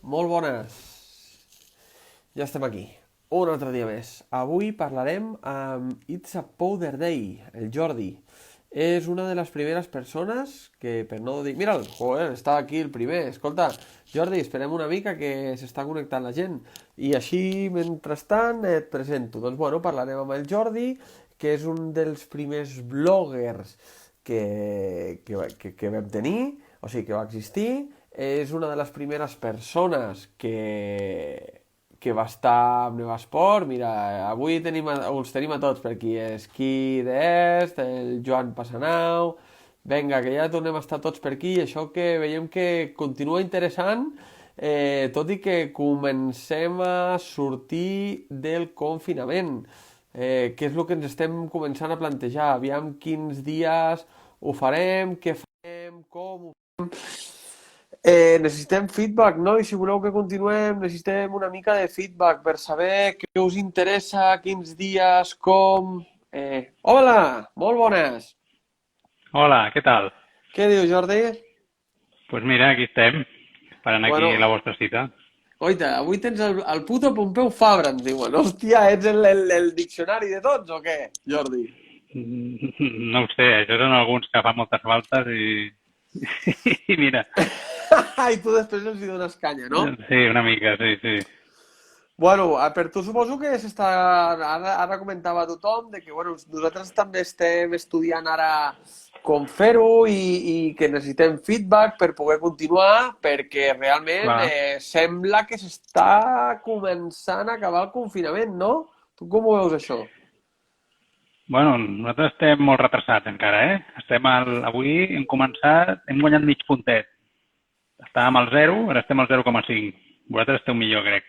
Molt bones. Ja estem aquí. Un altre dia més. Avui parlarem amb It's a Powder Day, el Jordi. És una de les primeres persones que, per no dir... Mira'l, joder, està aquí el primer. Escolta, Jordi, esperem una mica que s'està connectant la gent. I així, mentrestant, et presento. Doncs, bueno, parlarem amb el Jordi, que és un dels primers bloggers que vam tenir, o sigui, que va existir. És una de les primeres persones que va estar amb Nevasport. Mira, avui els tenim a tots per aquí. Esquí d'Est, el Joan Passanau... Vinga, que ja tornem a estar tots per aquí. Això que veiem que continua interessant, tot i que comencem a sortir del confinament. Què és el que ens estem començant a plantejar? Aviam quins dies ho farem, què farem, com ho farem. Necessitem feedback, no? I si voleu que continuem, necessitem una mica de feedback per saber què us interessa, quins dies, com... Hola, molt bones! Hola, què tal? Què diu, Jordi? Pues mira, aquí estem, esperant aquí Bueno, la vostra cita. oita, avui tens el puto Pompeu Fabra, ens diuen. Hòstia, ets el diccionari de tots o què, Jordi? No ho sé, això són alguns que fan moltes faltes i... i mira, I tu després els hi dones canya, no? sí, una mica, sí, sí. Bueno, per tu suposo que s'està... Ara comentava tothom de que bueno, nosaltres també estem estudiant ara com fer-ho i que necessitem feedback per poder continuar perquè realment Clar. sembla que s'està començant a acabar el confinament, no? Tu com ho veus, això? Bueno, nosaltres estem molt retrasats encara, eh? Avui hem començat, hem guanyat mig puntet. Estàvem al 0, ara estem al 0,5. Vosaltres esteu millor, crec.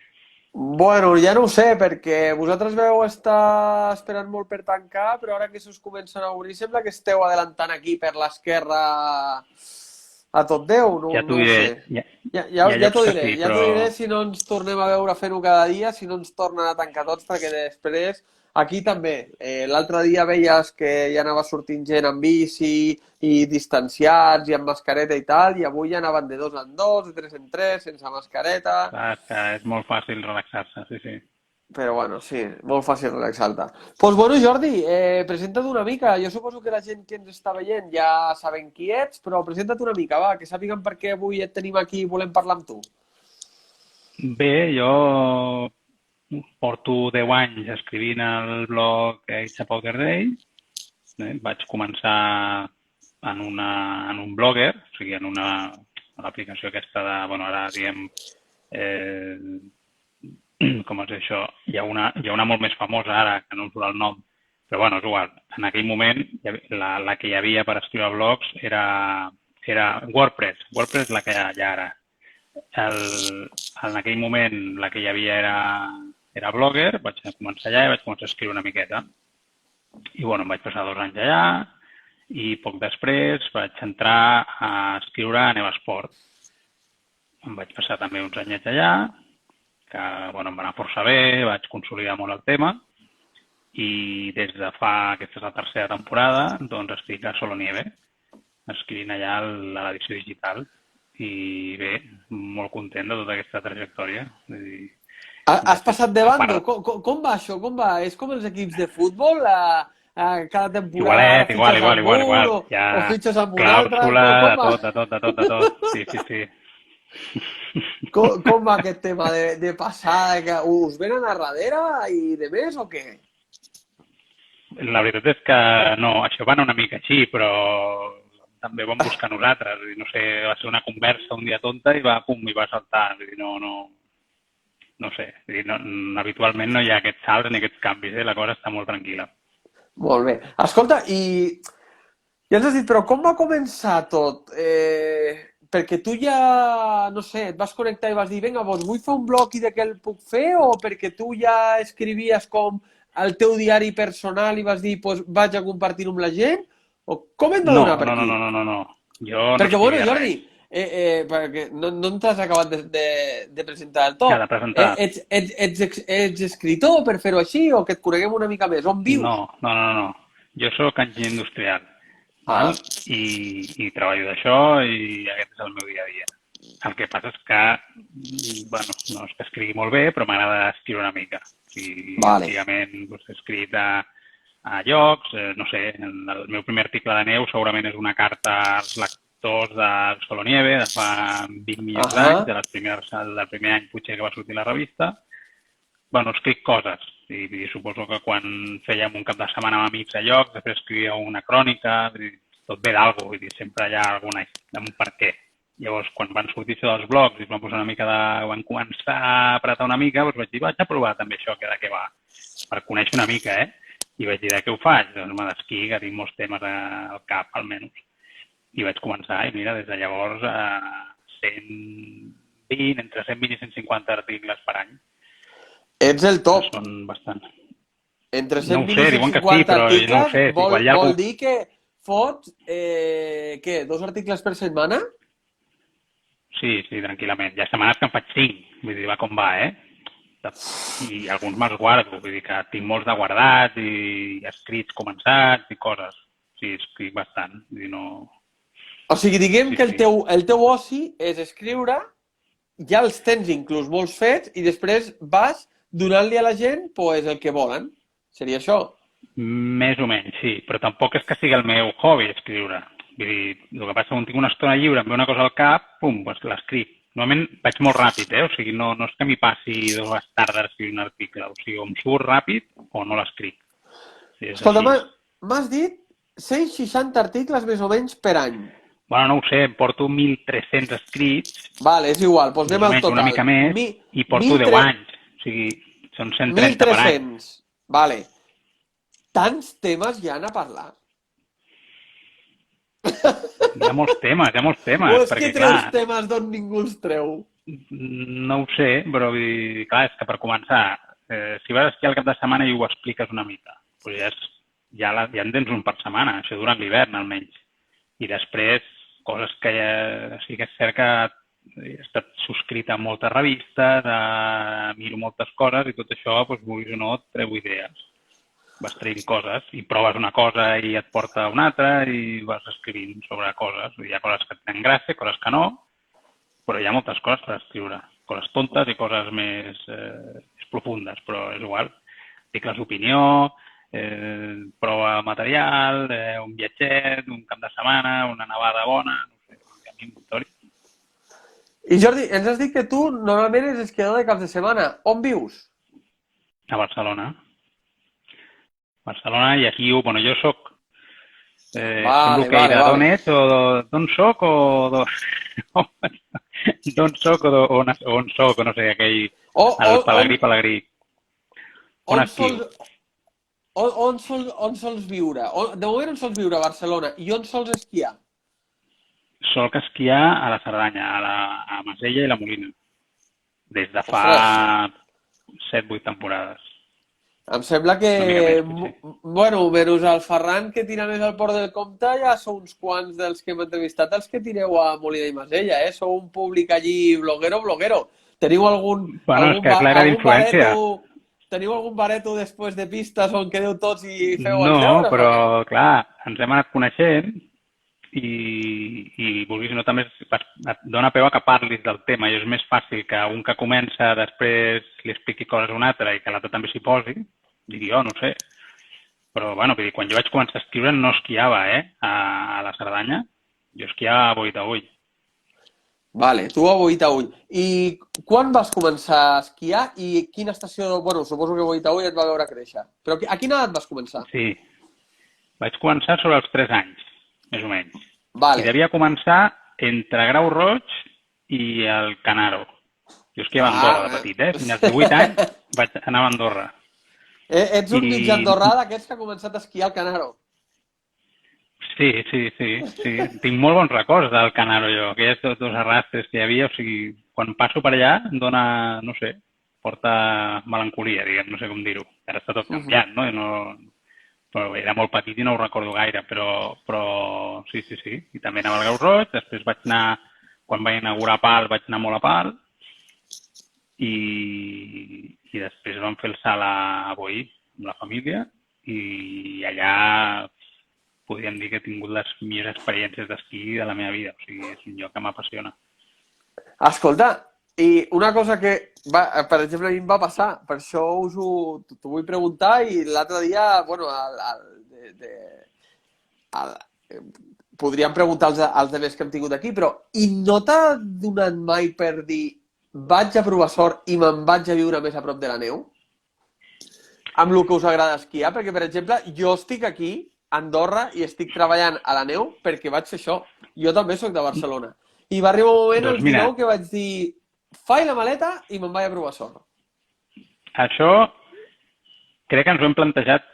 Bueno, ja no ho sé, perquè vosaltres vau estar esperant molt per tancar, però ara que se us comencen a obrir sembla que esteu adelantant aquí per l'esquerra a tot Déu, no, Ja t'ho no ho diré, sé. hi ha Ja llocs t'ho que diré, sí, ja t'ho però... diré si no ens tornem a veure fent-ho cada dia, si no ens tornen a tancar tots, perquè després, aquí també, l'altre dia veies que ja anava sortint gent amb bici i distanciats i amb mascareta i tal, i avui ja anaven de dos en dos, de tres en tres, sense mascareta. Clar, és que és molt fàcil relaxar-se, sí, sí. Però bueno, sí, molt fàcil relaxar-te. Doncs bueno, Jordi, presenta't una mica. Jo suposo que la gent que ens està veient ja saben qui ets, però presenta't una mica, va, que sàpiguen per què avui et tenim aquí i volem parlar amb tu. Bé, jo porto 10 anys escrivint al blog It's a Powder Day. Vaig començar en un blogger, o sigui, a l'aplicació aquesta de, bueno, ara diem, eh, com es diu això, hi ha una molt més famosa ara, que no em surt el nom, però bueno, és igual. En aquell moment, la que hi havia per escriure blogs era WordPress. WordPress la que hi ha ara. En aquell moment la que hi havia era Blogger, vaig començar allà i vaig començar a escriure una miqueta. I bueno, em vaig passar 2 anys allà i poc després vaig entrar a escriure a Nevasport. Em vaig passar també uns anyets allà, que bueno, em va anar força bé, vaig consolidar molt el tema i des de aquesta és la tercera temporada, doncs estic a Solonieve, escrivint allà a l'edició digital. I bé, molt content de tota aquesta trajectòria. Vull dir, Has passat de a bando? part, Com va això? Com va? És com els equips de futbol? Cada temporada igualet, fitxes amb un igual. Hi o ha fitxes amb un altre? clàusula, Com de va? tot, de tot, de tot, de tot. Sí, sí, sí. Com va aquest tema de passar? Que us venen a darrere i de més o què? La veritat és que no, això va anar una mica així, però també vam buscar nosaltres. No sé, va ser una conversa un dia tonta i i va saltar. Vull dir, no sé. Vull dir, habitualment no hi ha aquests salts ni aquests canvis, la cosa està molt tranquil·la. Molt bé. Escolta, ja ens has dit, però com va començar tot? Perquè tu ja, no sé, et vas connectar i vas dir, vinga, doncs vull fer un blog i de què el puc fer? O perquè tu ja escrivies com al teu diari personal i vas dir, doncs vaig a compartir-ho amb la gent? O com hem de No, donar per no, no, aquí? no, no, no, no. Jo no Perquè, bueno, escrivia Jordi, res. perquè no t'has acabat de presentar del Ja, tot. de presentar. Ets escritor per fer-ho així o que et coneguem una mica més? On vius? No, no, no, no. Jo sóc enginyer industrial, Ah, val? I treballo d'això i aquest és el meu dia a dia. El que passa és que, bueno, no és que escrigui molt bé, però m'agrada escriure una mica. Vale. Antigament he escrit a llocs, no sé, el meu primer article de neu segurament és una carta als lectors del Solonieve de fa 20 milions d'anys, del primer any potser que va sortir la revista. Bueno, escric coses i suposo que quan fèiem un cap de setmana amb amics a llocs, després escrivia una crònica, tot ve d'algú, vull dir, sempre hi ha alguna un per què. Llavors, quan van sortir això dels blogs i van posar una mica van començar a apretar una mica, doncs vaig dir, vaig a provar també això, que de què va, per conèixer una mica, I vaig dir, de què ho faig? Doncs me d'esquí, que tinc molts temes al cap, almenys. I vaig començar, i mira, des de llavors, 120, entre 120 i 150 articles per any. Ets el top. Són bastant. Entre No ho 120 sé, i diuen que 150 sí, però articles, no ho sé. vol dir que fots, què, 2 articles per setmana? Sí, tranquil·lament. Hi ha setmanes que en faig 5, vull dir, va com va, I alguns me'ls guardo, vull dir que tinc molts de guardats i escrits començats i coses. Sí, escric bastant, vull dir, no... O sigui, diguem que el teu oci és escriure, ja els tens inclús molts fets i després vas donant-li a la gent pues, el que volen. Seria això? Més o menys, sí, però tampoc és que sigui el meu hobby escriure. Vull dir, el que passa quan tinc una estona lliure, em ve una cosa al cap, pum, doncs l'escric. Normalment vaig molt ràpid, O sigui, no és que m'hi passi 2 tardes escriure un article. O sigui, o em surt ràpid o no l'escric. Sí, escolta, m'has dit 160 articles més o menys per any. Bueno, no ho sé, em porto 1.300 escrits. Vale, és igual, doncs anem al total. Una mica més, i porto 10 anys. O sigui, són 130 per any. 1.300, vale. Tants temes hi ha a parlar. Hi ha molts temes. O és que treus temes d'on ningú els treu? No ho sé, però clar, és que per començar, si vas esquiar el cap de setmana i ho expliques una mica, doncs ja en tens un per setmana, això durant l'hivern almenys. I després, coses que sí que és cert que he estat subscrit a moltes revistes, miro moltes coses i tot això, doncs, vulguis o no, et treu idees. Vas traient coses i proves una cosa i et porta una altra i vas escrivint sobre coses. Hi ha coses que et tenen gràcia, coses que no, però hi ha moltes coses per escriure. Coses tontes i coses més profundes, però és igual. Articles d'opinió, prova material, un viatget, un cap de setmana, una nevada bona, no sé, a mi m'hi. I Jordi, ens has dit que tu normalment és esquiador de caps de setmana. On vius? A Barcelona. I aquí, bueno, jo soc... semblo que era d'on ets o d'on soc o d'on soc o on soc o no sé, aquell... El Pelegrí. On esquiu? On sols viure? De moment on sols viure a Barcelona i on sols esquiar? Solc esquiar a la Cerdanya, a Masella i la Molina. Des de fa 7-8 temporades. Em sembla que, bueno, menys el Ferran que tira més al Port del Comte, ja sou uns quants dels que hem entrevistat els que tireu a Molina i Masella, Sou un públic allí bloguero. Teniu algun bareto després de pistes on quedeu tots i feu el deure? No, però clar, ens hem anat coneixent i vulguis o no, també et dona peu a que parlis del tema i és més fàcil que un que comença després li expliqui coses a un altre i que l'altre també s'hi posi, diria jo, no sé. Però, bueno, quan jo vaig començar a escriure no esquiava, a la Cerdanya. Jo esquiava a Boí-Taüll. Vale, tu a Boí-Taüll. I quan vas començar a esquiar i quina estació... Bueno, suposo que Boí-Taüll et va veure créixer. Però a quina edat vas començar? Sí. Vaig començar sobre els 3 anys, més o menys. Vale. I devia començar entre Grau Roig i el Canaro. Jo esquiava a Andorra de petit, Fins als 18 anys vaig anar a Andorra. Ets un mig andorrà d'aquests que ha començat a esquiar al Canaro. Sí. Tinc molt bons records del Canaro, jo. Aquells dos arrastres que hi havia, o sigui, quan passo per allà em dona, no sé, porta melancolia, diguem, no sé com dir-ho. Ara està tot canviant, no? Però era molt petit i no ho recordo gaire, però sí. I també anava al Grau Roig, després vaig anar, quan vaig inaugurar Pal, vaig anar molt a Pal, i després vam fer el salt a Boí amb la família i allà podríem dir que he tingut les millors experiències d'esquí de la meva vida. O sigui, és un lloc que m'apassiona. Escolta, i una cosa que, per exemple, a mi em va passar, per això t'ho vull preguntar, i l'altre dia, bueno, al, eh, podríem preguntar als altres que hem tingut aquí, però i no t'ha donat mai per dir vaig a provar sort i me'n vaig a viure més a prop de la neu? Amb el que us agrada esquiar? Perquè, per exemple, jo estic aquí, a Andorra, i estic treballant a la neu perquè vaig fer això. Jo també sóc de Barcelona. I va arribar un moment, Doncs als mira, 19, que vaig dir faig la maleta i me'n vaig a provar sort. això crec que ens ho hem plantejat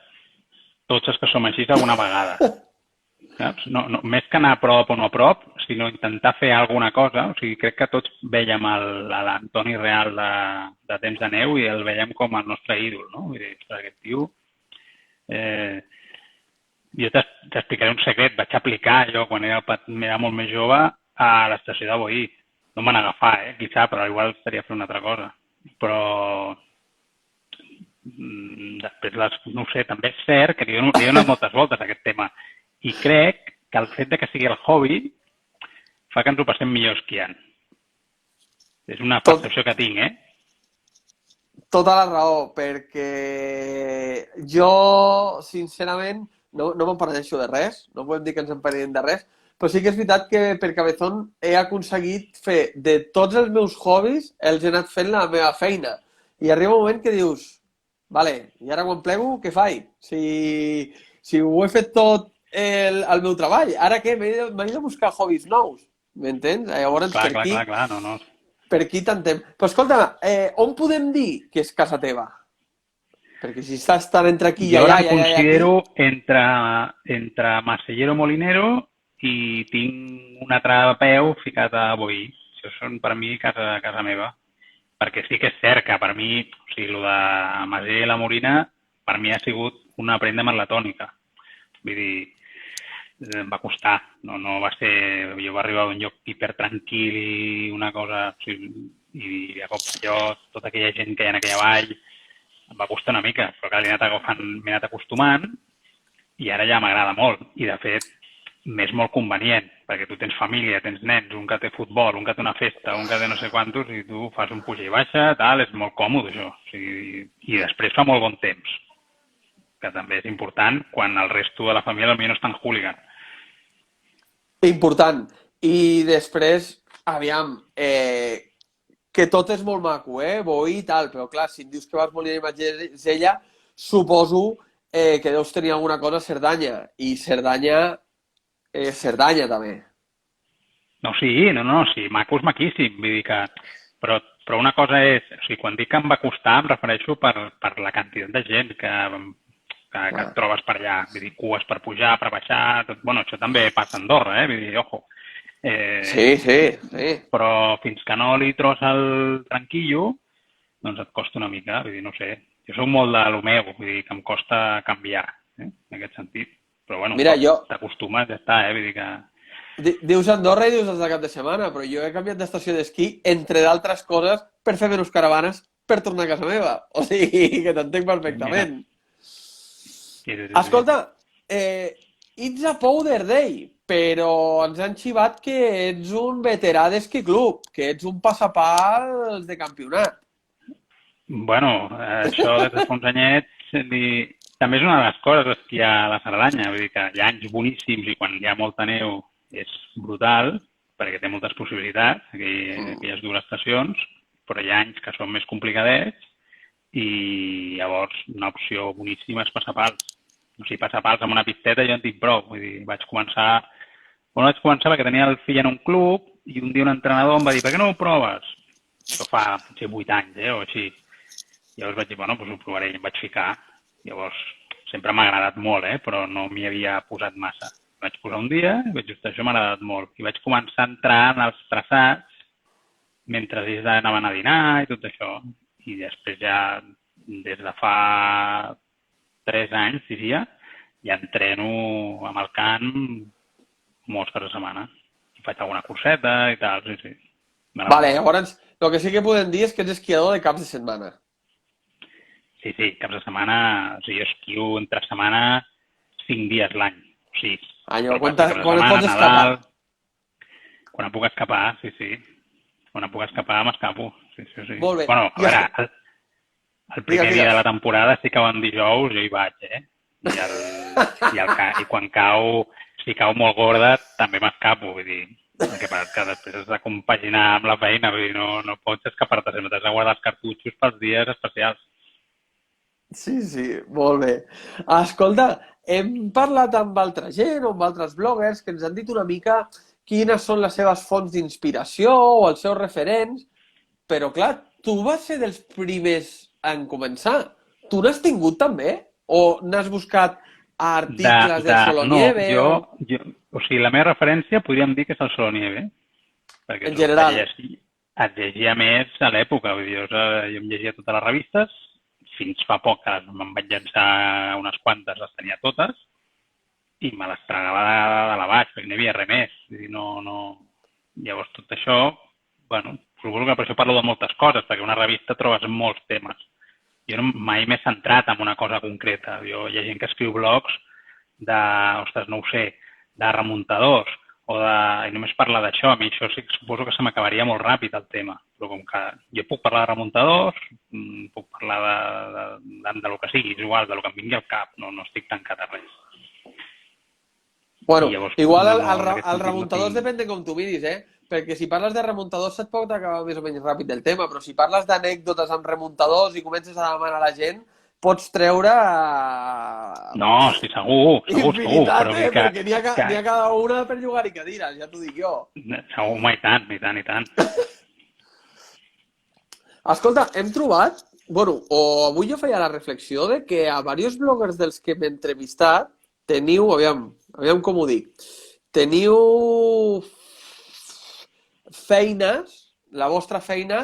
tots els que som així alguna vegada. Saps? No, no, més que anar a prop o no a prop, sinó intentar fer alguna cosa. O sigui, crec que tots veiem l'Antoni Real de Temps de Neu i el veiem com el nostre ídol, no? Vull dir, ostres, aquest tio... Jo t'explicaré un secret. Vaig aplicar jo, quan era molt més jove, a l'estació de Boí. No em van agafar, quizà, però igual estaria fent una altra cosa. Però després, no ho sé, també és cert que li he donat moltes voltes a aquest tema. I crec que el fet de que sigui el hobby fa que ens ho passem millor esquiant. És una percepció que tinc, Tota la raó, perquè jo, sincerament, no me'n penedeixo de res, no podem dir que ens en penedim de res, però sí que és veritat que per Cabezón he aconseguit fer de tots els meus hobbies, els he anat fent la meva feina. I arriba un moment que dius, vale, i ara quan plego, què faig? Si ho he fet tot el meu treball, ara què? M'he de buscar hobbies nous, m'entens? Llavors, Clar, no. per aquí t'entenc. Però escolta, on podem dir que és casa teva? Perquè si estàs tan entre aquí i Jo ara allà, em i allà, i aquí... considero entre Masellero Molinero i tinc un altre peu ficat a Boí. Això són per mi casa meva. Perquè sí que és cert que per mi, o sigui, el de Maser i la Morina, per mi ha sigut una prenda maratònica. Vull dir, em va costar, no va ser... Jo va arribar a un lloc hipertranquil i una cosa... O sigui, i de cop jo, tota aquella gent que hi ha en aquella vall, em va costar una mica, però clar, m'he anat acostumant i ara ja m'agrada molt. I de fet, m'és molt convenient, perquè tu tens família, tens nens, un que té futbol, un que té una festa, un que té no sé quantos, i tu fas un puja i baixa, tal, és molt còmode això. O sigui, i després fa molt bon temps, que també és important quan el resto de la família potser no és tan hooligan. Important. I després, aviam, que tot és molt maco, Boi i tal, però clar, si em dius que vas molt a Marsella, suposo que deus tenir alguna cosa a Cerdanya. I Cerdanya és Cerdanya, també. No, sí, maco és maquíssim, vull dir que... Però una cosa és, o sigui, quan dic que em va costar em refereixo per la quantitat de gent que et trobes per allà, vull dir, cues per pujar, per baixar, tot, bueno, això també passa a Andorra, vull dir, ojo. Sí. Però fins que no li trobes el tranquillo, doncs et costa una mica, vull dir, no sé. Jo soc molt de lo meu, vull dir, que em costa canviar, en aquest sentit. Però bueno, Mira, t'acostumes, ja està, vull dir que... Dius Andorra i dius els de cap de setmana, però jo he canviat d'estació d'esquí, entre d'altres coses, per fer menys caravanes, per tornar a casa meva. O sigui, que t'entenc perfectament. Sí. Escolta, it's a powder day, però ens han xivat que ets un veterà d'esquí club, que ets un passapals de campionat. Bueno, això des de fa uns anyets també és una de les coses d'esquiar a la Cerdanya. Vull dir que hi ha anys boníssims i quan hi ha molta neu és brutal, perquè té moltes possibilitats, aquelles dues estacions, però hi ha anys que són més complicadets i llavors una opció boníssima és passapals. O sigui, passapals amb una pisteta jo en tinc prou. Vull dir, vaig començar perquè tenia el fill en un club i un dia un entrenador em va dir per què no ho proves? Això fa potser 8 anys, o així. Llavors vaig dir, bueno, doncs ho provaré i em vaig ficar. Llavors, sempre m'ha agradat molt, però no m'hi havia posat massa. Vaig posar un dia i vaig dir, això m'ha agradat molt. I vaig començar a entrar en els traçats mentre ells anaven a dinar i tot això. I després ja, des de fa 3 anys, diria, ja entreno amb el camp molts caps de setmana. I faig alguna curseta i tal, sí. Vale, llavors, el que sí que podem dir és que ets esquiador de caps de setmana. Sí, caps de setmana, o sigui, jo esquio entre setmana 5 dies l'any. O sigui, allò, quan et pots escapar? Quan em puc escapar, sí. Quan em puc escapar, m'escapo. Sí. Molt bé. Bueno, a veure, el primer dia de la temporada, si cau en dijous, jo hi vaig, I quan cau, si cau molt gorda, també m'escapo, vull dir, el que passa que després has de compaginar amb la feina, vull dir, no pots escapar-te sempre, t'has de guardar els cartutxos pels dies especials. Sí, molt bé. Escolta, hem parlat amb altra gent o amb altres bloggers que ens han dit una mica quines són les seves fonts d'inspiració o els seus referents, però clar, tu vas ser dels primers en començar. Tu n'has tingut també? O n'has buscat articles del Solonieve? O sigui, la meva referència podríem dir que és el Solonieve, perquè en general. et llegia més a l'època, vull dir, jo em llegia totes les revistes, fins fa poc que me'n vaig llançar unes quantes, les tenia totes, i me les tragava de la baix, perquè no hi havia res més. Vull dir, no... Llavors, tot això, bueno, suposo que per això parlo de moltes coses, perquè una revista trobes molts temes. Jo mai m'he centrat en una cosa concreta. Hi ha gent que escriu blogs de, ostres, no ho sé, de remuntadors, i només parlar d'això. A mi això sí que suposo que se m'acabaria molt ràpid el tema. Però com que jo puc parlar de remuntadors, puc parlar del que sigui, és igual, del que em vingui al cap, no estic tancat a res. Bueno, llavors, igual el remuntadors depèn de com tu miris, perquè si parles de remuntadors se't pot acabar més o menys ràpid del tema, però si parles d'anècdotes amb remuntadors i comences a demanar a la gent, pots treure... No, sí, segur. Infinitat, però perquè n'hi ha cada una per llogar-hi cadires, ja t'ho dic jo. Segur, i tant. Escolta, hem trobat... Bueno, avui jo feia la reflexió de que a diversos bloggers dels que m'he entrevistat teniu, aviam com ho dic, teniu feines, la vostra feina,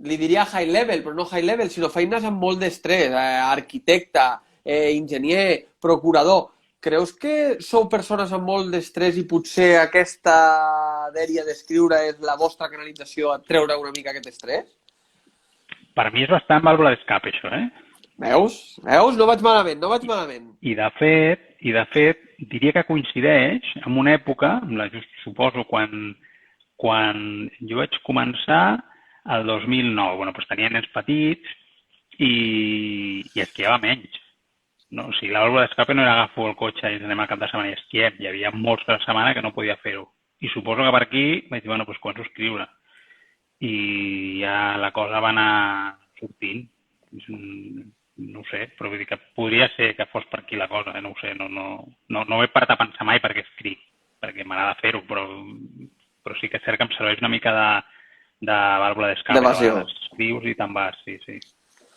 li diria high level, però no high level, sinó feines amb molt d'estrès, arquitecte, enginyer, procurador. Creus que sou persones amb molt d'estrès i potser aquesta dèria d'escriure és la vostra canalització a treure una mica aquest estrès? Per mi és bastant vàlvula d'escape, això, Veus? No vaig malament. I de fet, diria que coincideix amb una època, suposo, quan jo vaig començar el 2009. Bueno, doncs tenia nens petits i esquiava menys. No? O sigui, la vàlvula d'escape no era agafo el cotxe i anem al cap de setmana i esquiem. Hi havia molts de la setmana que no podia fer-ho. I suposo que per aquí vaig dir, bueno, doncs començo a escriure. I ja la cosa va anar sortint. No ho sé, però vull dir que podria ser que fos per aquí la cosa, no ho sé, no ho he parat a pensar mai perquè escric, perquè m'agrada fer-ho, però sí que és cert que em serveix una mica de vàlvula d'escape. Escrius i te'n vas, sí.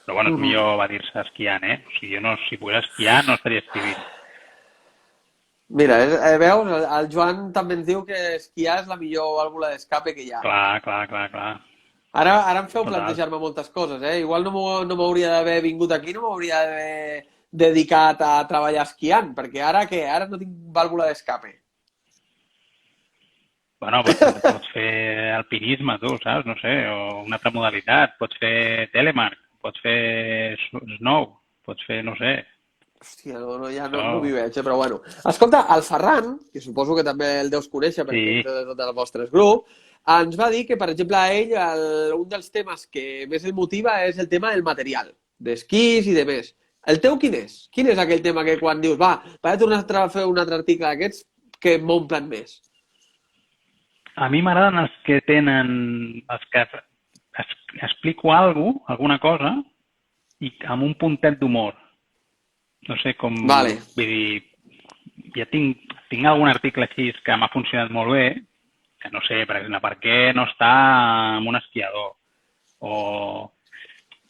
Però bueno, és millor va dir-se esquiant, O sigui, jo si pogués esquiar no estaria escrivint. Mira, veus, el Joan també ens diu que esquiar és la millor vàlvula d'escape que hi ha. Clar. Ara em feu plantejar-me moltes coses, Igual no m'hauria d'haver vingut aquí, no m'hauria d'haver dedicat a treballar esquiant, perquè ara què? Ara no tinc vàlvula d'escape. Bueno, pots fer alpinisme, tu, saps? No sé, o una altra modalitat. Pots fer telemark, pots fer snow, pots fer, no sé... Hòstia, ja no m'ho veig, però bueno. Escolta, el Ferran, que suposo que també el deus conèixer perquè és de tots els vostres grups, ens va dir que, per exemple, a ell un dels temes que més el motiva és el tema del material, d'esquís i de més. El teu quin és? Quin és aquell tema que quan dius, vaig a tornar a fer un altre article d'aquests que m'omplen més? A mi m'agraden els que explico alguna cosa, i amb un puntet d'humor. No sé com... Vale. Vull dir, ja tinc algun article així que m'ha funcionat molt bé, que no sé, per exemple, per què no està amb un esquiador? O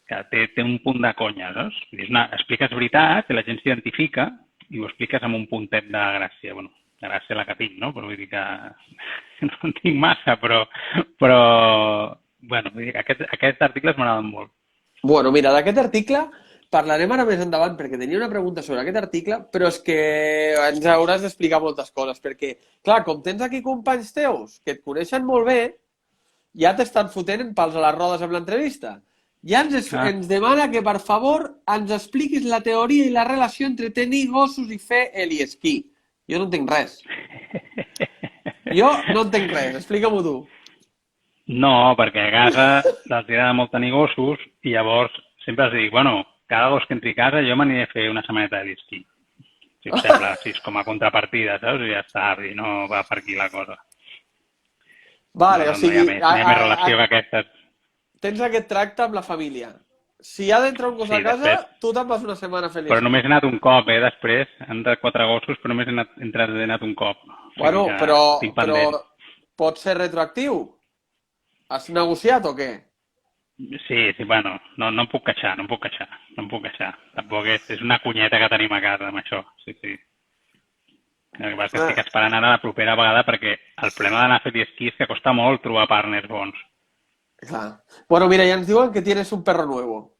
que té un punt de conya, saps? Vull dir, expliques veritat, que la gent s'identifica, i ho expliques amb un puntet de gràcia. Bueno, de gràcia la que tinc, no? Però vull dir que no en tinc massa, però bueno, vull dir, aquests articles m'agraden molt. Bueno, mira, d'aquest article parlarem ara més endavant, perquè tenia una pregunta sobre aquest article, però és que ens hauràs d'explicar moltes coses, perquè, clar, com tens aquí companys teus que et coneixen molt bé, ja t'estan fotent pals a les rodes amb l'entrevista. Ja ens demana que, per favor, ens expliquis la teoria i la relació entre tenir gossos i fer heliesquí. Jo no entenc res. Jo no entenc res, explica-m'ho tu. No, perquè a casa els agrada molt tenir gossos i llavors sempre els dic, bueno, cada gos que entri a casa jo m'aniré a fer una setmaneta de l'esquí. Si us sembla, així com a contrapartida, saps? I ja està, i no va per aquí la cosa. Vale, o No hi ha sigui, més relació que aquesta. tens aquest tracte amb la família. Si ha d'entrar un gos a Sí, de casa, fet, tu te'n vas una setmana a fer però l'esquí. només he anat un cop, després. Han de 4 gossos, però només he anat un cop. O sigui Bueno, que tinc però pendent. pot ser retroactiu? Has negociat o què? Sí, sí, bueno, no em puc queixar, no em puc queixar, no em puc queixar. Tampoc és una cunyeta que tenim a casa amb això, sí, sí. El que passa és que estic Ah, esperant ara la propera vegada perquè el problema d'anar a fer esquí és que costa molt trobar partners bons. clar. Bueno, mira, ya nos diuen que tienes un perro nuevo.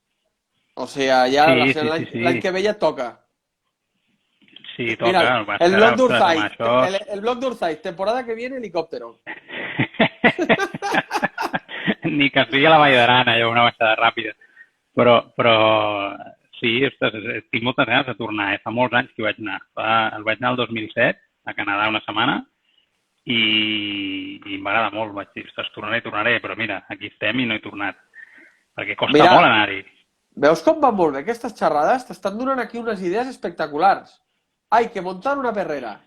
O sea, ya Sí, sí, sí, l'any sí. que ve ja et toca. Sí, Mira, toca, el que passa el és que, blog ostres, amb d'Urzaiz, això... el blog d'Urzaiz, temporada que viene helicóptero. Ni que sigui a la Vall d'Aran, allò, una baixada ràpida. Però sí, ostres, tinc moltes ganes de tornar. Fa molts anys que hi vaig anar. Vaig anar el 2007, a Canadà una setmana, i m'agrada molt. Vaig dir, ostres, tornaré, però mira, aquí estem i no he tornat. Perquè costa Mira, molt anar-hi. veus com van molt bé aquestes xerrades? T'estan donant aquí unes idees espectaculars. Hay que montar una perrera.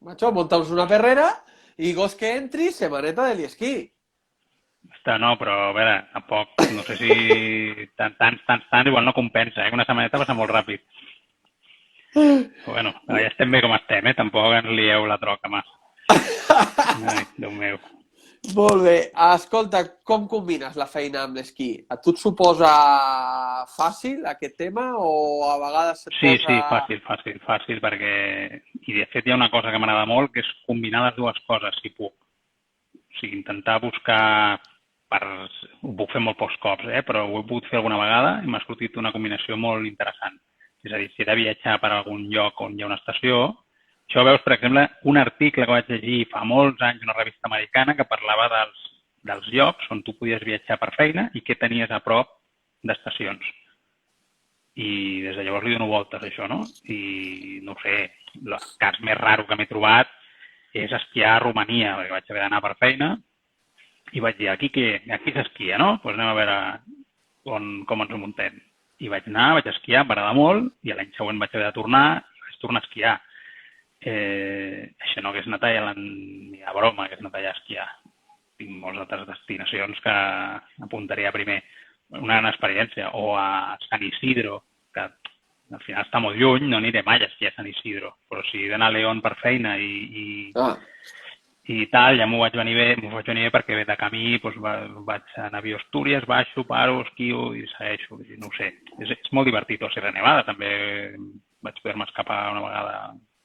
Macho, montamos una perrera i gos que entri, setmaneta de l'esquí. Ostres, no, però a veure, tampoc, no sé si tants, igual no compensa, Una setmaneta passa molt ràpid. Però bueno, ja estem bé com estem, Tampoc ens lieu la troca massa. Ai, Déu meu. Molt bé. Escolta, com combines la feina amb l'esquí? A tu et suposa fàcil aquest tema o a vegades et Sí, posa... fàcil, perquè... I de fet hi ha una cosa que m'agrada molt, que és combinar les dues coses, si puc. O sigui, intentar buscar... Ho puc fer molt pocs cops, però ho he pogut fer alguna vegada i m'ha sortit una combinació molt interessant. És a dir, si he de viatjar per algun lloc on hi ha una estació, això veus, per exemple, un article que vaig llegir fa molts anys, una revista americana, que parlava dels llocs on tu podies viatjar per feina i què tenies a prop d'estacions. I des de llavors li dono voltes a això, no? I, no ho sé, el cas més raro que m'he trobat és esquiar a Romania, perquè vaig haver d'anar per feina i vaig dir, aquí s'esquia, no? Doncs anem a veure com ens ho muntem. I vaig anar, vaig esquiar, m'agrada molt, i l'any següent vaig haver de tornar i vaig tornar a esquiar. Això no hagués anat allà ni a broma, hagués anat allà a esquiar. Tinc moltes altres destinacions que apuntaria primer. Una gran experiència. O a Sant Isidro, que al final està molt lluny, no aniré mai a esquiar a Sant Isidro, però si he d'anar a León per feina i tal, ja m'ho vaig venir bé perquè de camí doncs, vaig a Naví Astúries, baixo, paro, esquio i segueixo, i no ho sé. És molt divertit. O Sierra Nevada també vaig poder-me escapar una vegada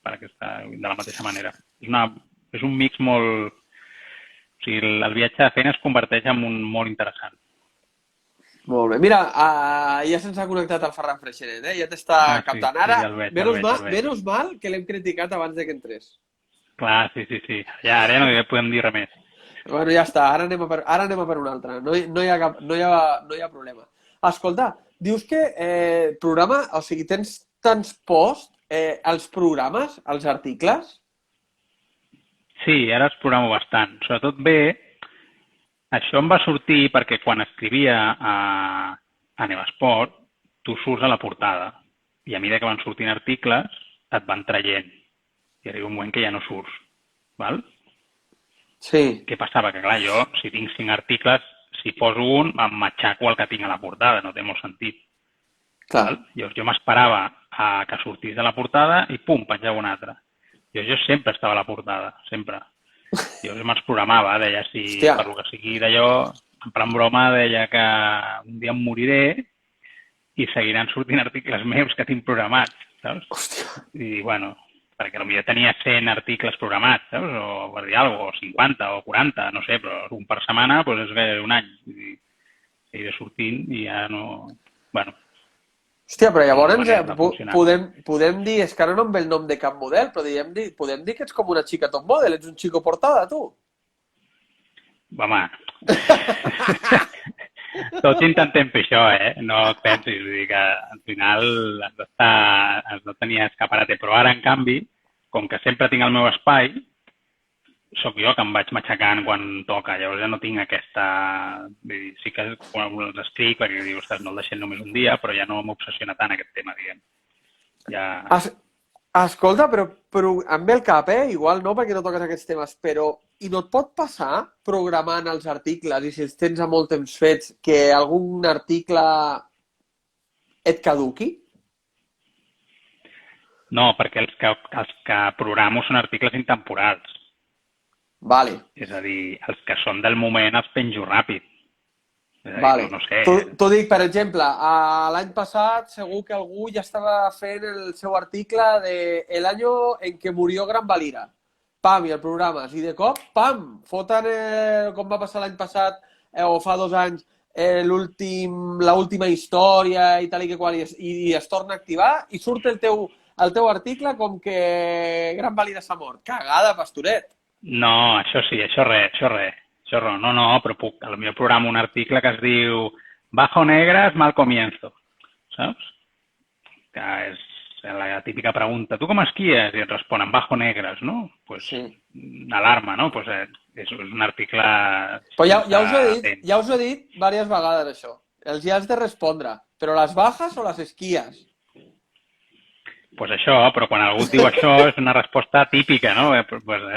per de la mateixa manera. És un mix molt... O sigui, el viatge de feina es converteix en un molt interessant. Molt bé. Mira, ja se'ns ha connectat el Ferran Freixeret, Ja t'està captant. Ara, sí, ja el veig. menys mal que l'hem criticat abans de que entrés. Clar, sí. Ja, ara no podem dir res més. Bueno, ja està. Ara anem a per una altra. No hi ha problema. Escolta, dius que programa... O sigui, tens tants posts als programes, als articles? Sí, ara els programo bastant. Sobretot bé, això em va sortir perquè quan escrivia a Nevasport, tu surts a la portada i a mesura que van sortint articles et van traient i arriba un moment que ja no surts. Val? Sí. Què passava? Que clar, jo, si tinc 5 articles, si poso un, em matxaco el que tinc a la portada, no té molt sentit. Clar. Jo m'esperava a que sortís de la portada i pum, penjava un altre. Jo sempre estava a la portada, sempre. Jo me'ls programava, deia, si Hòstia. per lo que sigui d'allò, en plan broma, deia que un dia em moriré i seguiran sortint articles meus que tinc programats, saps? Hòstia. I, bueno, perquè potser tenia 100 articles programats, saps? O per dir alguna cosa, o 50 o 40, no sé, però un per setmana doncs és gairebé un any. I iré sortint i ja no... Bueno, Hòstia, però llavors manera de funcionar. podem dir, és que ara no em ve el nom de cap model, però podem dir que ets com una xica top model, ets un xico portada, tu. Home, tots intentem fer això, No et pensis, vull dir que al final has de tenir escaparate, però ara, en canvi, com que sempre tinc el meu espai, sóc jo que em vaig matxacant quan toca, llavors ja no tinc aquesta... Vull dir, sí que quan els escric perquè dius, ostres, no el deixem només un dia, però ja no m'obsessiona tant aquest tema, diguem. Ja... Es, escolta, però em ve el cap, igual no perquè no toques aquests temes, però i no et pot passar programant els articles i si els tens a molt temps fets que algun article et caduqui? No, perquè els que programo són articles intemporals. Vale. És a dir, els que són del moment els penjo ràpid. És a dir, Vale. no sé. T'ho dic, per exemple, l'any passat segur que algú ja estava fent el seu article de el año en que murió Gran Valira. Pam, i el programes. I de cop, pam, foten, com va passar l'any passat o fa 2 anys, l'última història i tal i que qual, i es torna a activar i surt el teu article com que Gran Valira s'ha mort. Cagada, pastoret. No, això sí, això res. No, però potser programo un article que es diu Bajo negras, mal comienzo. Saps? Que és la típica pregunta. Tu com esquies? I et responen bajo negras, no? Pues Sí. alarma, no? Pues és un article... Però ja us ho he dit, sense- ja us ho he dit diverses vegades, això. Els hi has de respondre. Però les bajas o les esquies? Pues això, però quan algú et diu això és una resposta típica, no?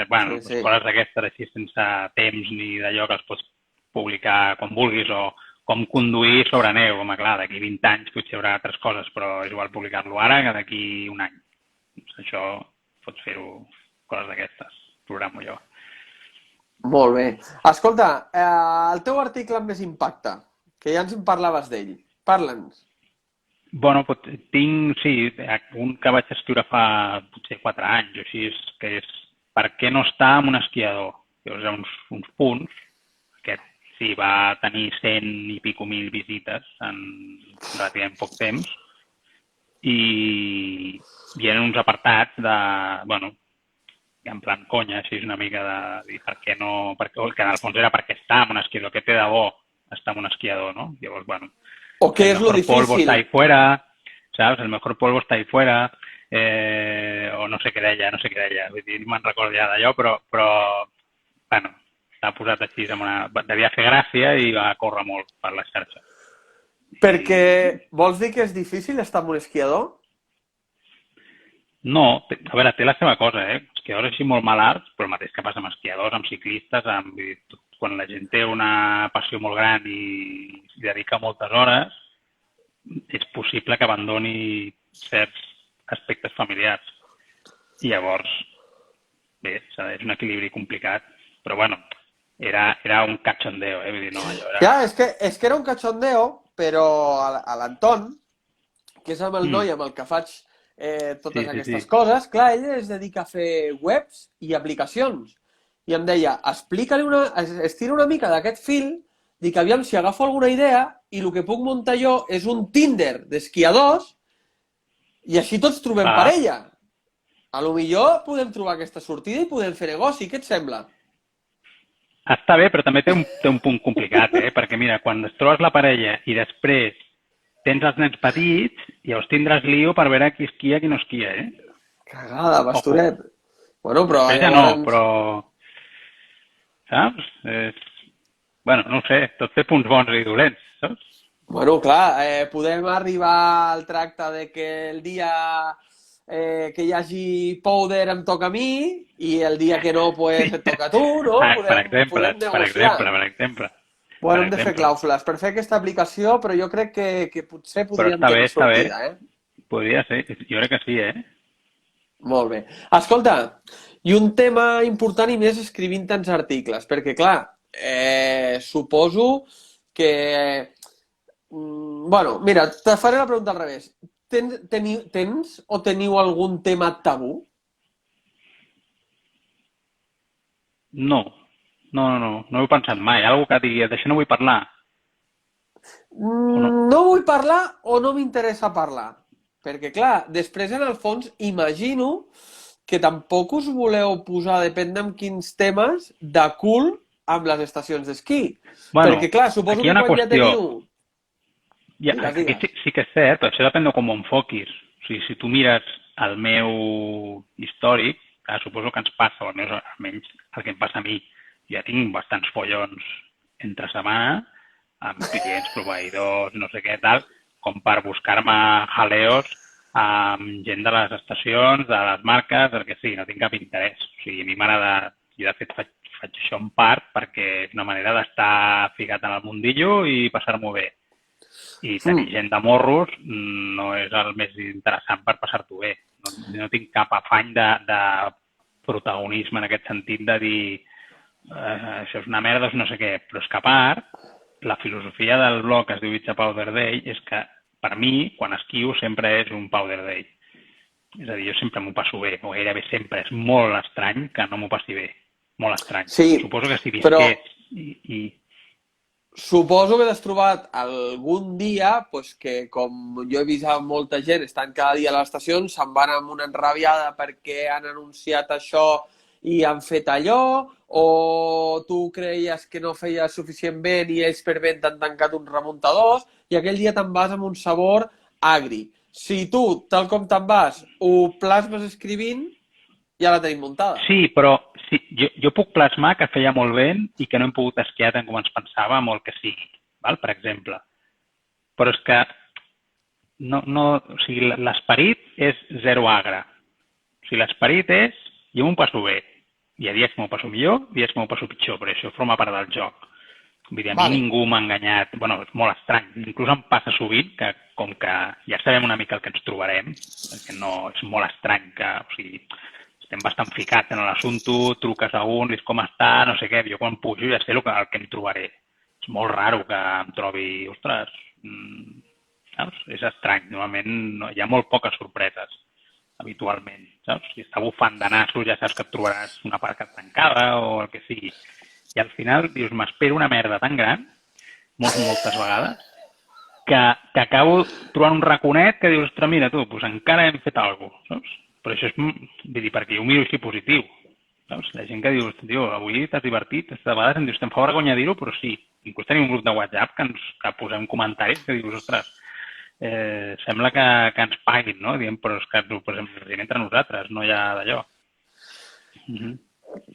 Bueno, Sí. coses d'aquestes així sense temps ni d'allò que els pots publicar quan vulguis o com conduir sobre neu, home, clar, d'aquí 20 anys potser hi haurà altres coses, però és igual publicar-lo ara que d'aquí un any. Doncs això pots fer-ho, coses d'aquestes, programo jo. Molt bé. Escolta, el teu article amb més impacte, que ja ens en parlaves d'ell. Parla'ns. Bueno, tinc, sí, un que vaig escriure fa potser 4 anys o així, que és per què no estar amb un esquiador. Llavors hi ha uns punts, aquest sí, va tenir 100 i pico mil visites en relativament poc temps i hi ha uns apartats de, bueno, en plan conya, així és una mica de dir per què no, que en el fons era perquè està amb un esquiador, què té de bo estar amb un esquiador, no? Llavors, bueno, O què és lo el mejor polvo difícil? está ahí fuera, ¿sabes? El mejor polvo está ahí fuera, o no sé què deia, vull dir, no me'n recordo ja d'allò, però, bueno, s'ha posat així, devia fer gràcia i va córrer molt per les xarxes. Perquè vols dir que és difícil estar amb un esquiador? No, a veure, té la seva cosa, esquiadors així molt malards, però el mateix que passa amb esquiadors, amb ciclistes, quan la gent té una passió molt gran i s'hi dedica moltes hores, és possible que abandoni certs aspectes familiars. I llavors, bé, és un equilibri complicat, però bueno, era un cachondeo, vull dir, no, allò era... Ja, és que era un cachondeo, però a l'Anton, que és amb el noi amb el que faig totes aquestes coses, clar, ell es dedica a fer webs i aplicacions. I em deia, estira una mica d'aquest fil, dic, aviam si agafo alguna idea i el que puc muntar jo és un Tinder d'esquiadors i així tots trobem parella. A lo millor podem trobar aquesta sortida i podem fer negoci, què et sembla? Està bé, però també té un punt complicat, perquè mira, quan es trobes la parella i després tens els nens petits, llavors tindràs lío per veure qui esquia i qui no esquia, Cagada, pastoret. Bueno, però... Ja no, però... Saps? Bueno, no ho sé, tot té punts bons i dolents, saps? Bueno, clar, podem arribar al tracte de que el dia que hi hagi powder em toca a mi i el dia que no, pues, et toca a tu, no? Per exemple. Bueno, hem de fer clàusules per fer aquesta aplicació, però jo crec que potser podríem tenir sortida, Podria ser, jo crec que sí, Molt bé. Escolta, i un tema important i més escrivint tants articles, perquè, clar, suposo que... Bueno, mira, te faré la pregunta al revés. Tens o teniu algun tema tabú? No ho he pensat mai. Algú que digui, d'això no vull parlar. No vull parlar o no m'interessa parlar. Perquè, clar, després, en el fons, imagino que tampoc us voleu posar, depèn de quins temes, de cul amb les estacions d'esquí. Bueno, perquè, clar, suposo que quan ja teniu... Sí que és cert, però això depèn de com ho enfoquis. O sigui, si tu mires el meu històric, Clar, suposo que ens passa, almenys el que em passa a mi. Ja tinc bastants follons entre setmana, amb clients, proveïdors, no sé què, tal, com per buscar-me jaleos amb gent de les estacions, de les marques, del que sigui, no tinc cap interès. O sigui, a mi m'agrada, jo de fet faig això en part perquè és una manera d'estar ficat en el mundillo i passar-m'ho bé. I tenir gent de morros no és el més interessant per passar-t'ho bé. No tinc cap afany de protagonisme en aquest sentit de dir això és una merda, no sé què. Però és que a part, la filosofia del blog que es diu It's a Powder Day és que per mi, quan esquio, sempre és un powder day. És a dir, jo sempre m'ho passo bé, o gairebé sempre. És molt estrany que no m'ho passi bé. Molt estrany. Sí, suposo que si però visqués suposo que t'has trobat algun dia pues, que, com jo he vist a molta gent, estan cada dia a les estacions, se'n van amb una enrabiada perquè han anunciat això i han fet allò, o tu creies que no feia suficient bé i ells per bé t'han tancat uns remuntadors i aquell dia te'n vas amb un sabor agri. Si tu, tal com te'n vas, ho plasmes escrivint, ja la tenim muntada. Sí, però sí, jo puc plasmar que feia molt vent i que no hem pogut esquiar tant com ens pensava, molt que sigui, val? Per exemple. Però és que o sigui, l'esperit és zero agre. O sigui, l'esperit és jo m'ho passo bé. Hi ha dies que m'ho passo millor, dies que m'ho passo pitjor, però això forma part del joc. Vull dir, a mi ningú m'ha enganyat. Bueno, és molt estrany. Inclús em passa sovint que, com que ja sabem una mica el que ens trobarem, perquè no, és molt estrany que, o sigui, estem bastant ficats en l'assumpte, truques a un, dius com està, no sé què, jo quan pujo ja sé el que em trobaré. És molt raro que em trobi, ostres, saps? És estrany, normalment hi ha molt poques sorpreses, habitualment, saps? Si està bufant de nassos ja saps que et trobaràs una parca tancada o el que sigui. I al final dius, m'espero una merda tan gran, moltes vegades, que acabo trobant un raconet que dius, ostres, mira tu, doncs encara hem fet alguna cosa, saps? Però això és, vull dir, perquè jo ho miro així positiu. Saps? La gent que diu, tio, avui t'has divertit, de vegades em dius, em fa vergonya dir-ho, però sí. Inclús tenim un grup de WhatsApp que posem comentaris que dius, ostres, sembla que ens paguin, no? Diem, però és que ho posem entre nosaltres, no hi ha d'allò.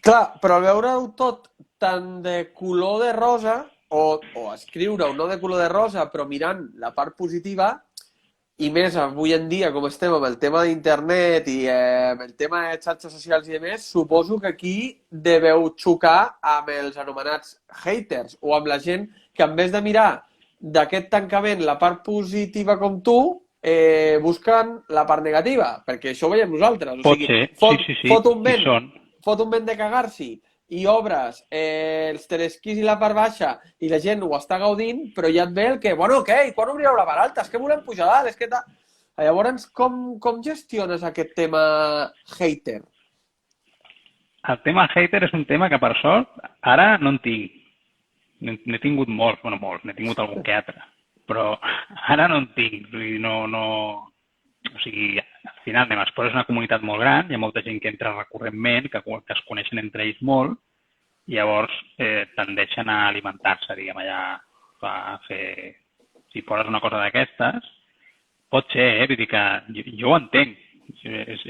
Clar, però veure-ho tot tant de color de rosa, o escriure-ho no de color de rosa, però mirant la part positiva, i més avui en dia, com estem amb el tema d'internet i amb el tema de xarxes socials i demés, suposo que aquí deveu xocar amb els anomenats haters o amb la gent que en vez de mirar d'aquest tancament la part positiva com tu, busquen la part negativa, perquè això ho veiem nosaltres. Pot ser, sí. Fot un vent de cagar-s'hi i obres els telesquís i la part baixa i la gent ho està gaudint, però ja et ve el que, bueno, què? Quan obrireu la part alta? És que volem pujar dalt, és que... Llavors, com gestiones aquest tema hater? El tema hater és un tema que, per sort, ara no en tinc. N'he tingut molts, n'he tingut algun que altre, però ara no en tinc. O sigui, al final Nemasport és una comunitat molt gran, hi ha molta gent que entra recurrentment, que es coneixen entre ells molt, i llavors tendeixen a alimentar-se, diguem, allà a fer... Si poses una cosa d'aquestes, pot ser, vull dir que jo ho entenc. És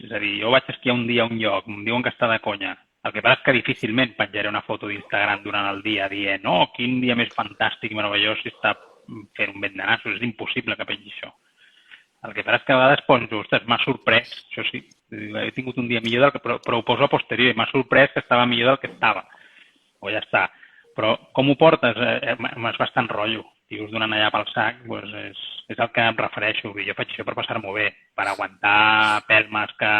a dir, jo vaig esquiar un dia a un lloc, em diuen que està de conya. El que passa és que difícilment penjaré una foto d'Instagram durant el dia dient quin dia més fantàstic i meravellós si està fent un vent de nassos, és impossible que pengi això. El que passa és que a vegades poso, ostres, m'ha sorprès, això sí, he tingut un dia millor, però ho poso a posteriori, m'ha sorprès que estava millor del que estava, o ja està. Però com ho portes? És bastant rotllo. Si us donen allà pel sac, doncs és el que em refereixo. Jo faig això per passar-m'ho bé, per aguantar pelmes que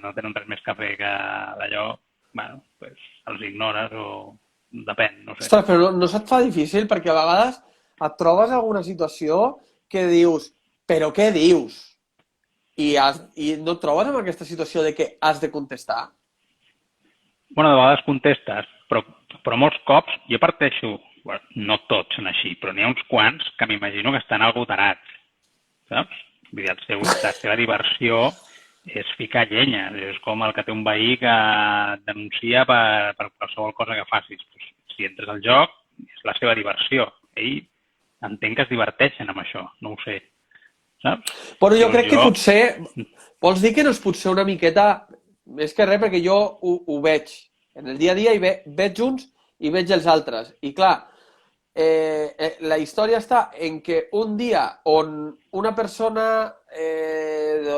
no tenen res més que fer que d'allò, bueno, els ignores o depèn, no sé. Ostres, però no se't fa difícil perquè a vegades et trobes en alguna situació que dius, però què dius? I no et trobes en aquesta situació de que has de contestar? Bueno, de vegades contestes, però molts cops jo parteixo, bueno, no tots són així, però n'hi ha uns quants que m'imagino que estan algo tarats, saps? Vull dir, la seva diversió és ficar llenya, és com el que té un veí que et denuncia per qualsevol cosa que facis. Si entres al joc, és la seva diversió. Ell entenc que es diverteixen amb això, no ho sé. Saps? Però jo crec que potser... Vols dir que no és potser una miqueta Més que res perquè jo ho veig. En el dia a dia veig uns i veig els altres. I clar, la història està en que un dia on una persona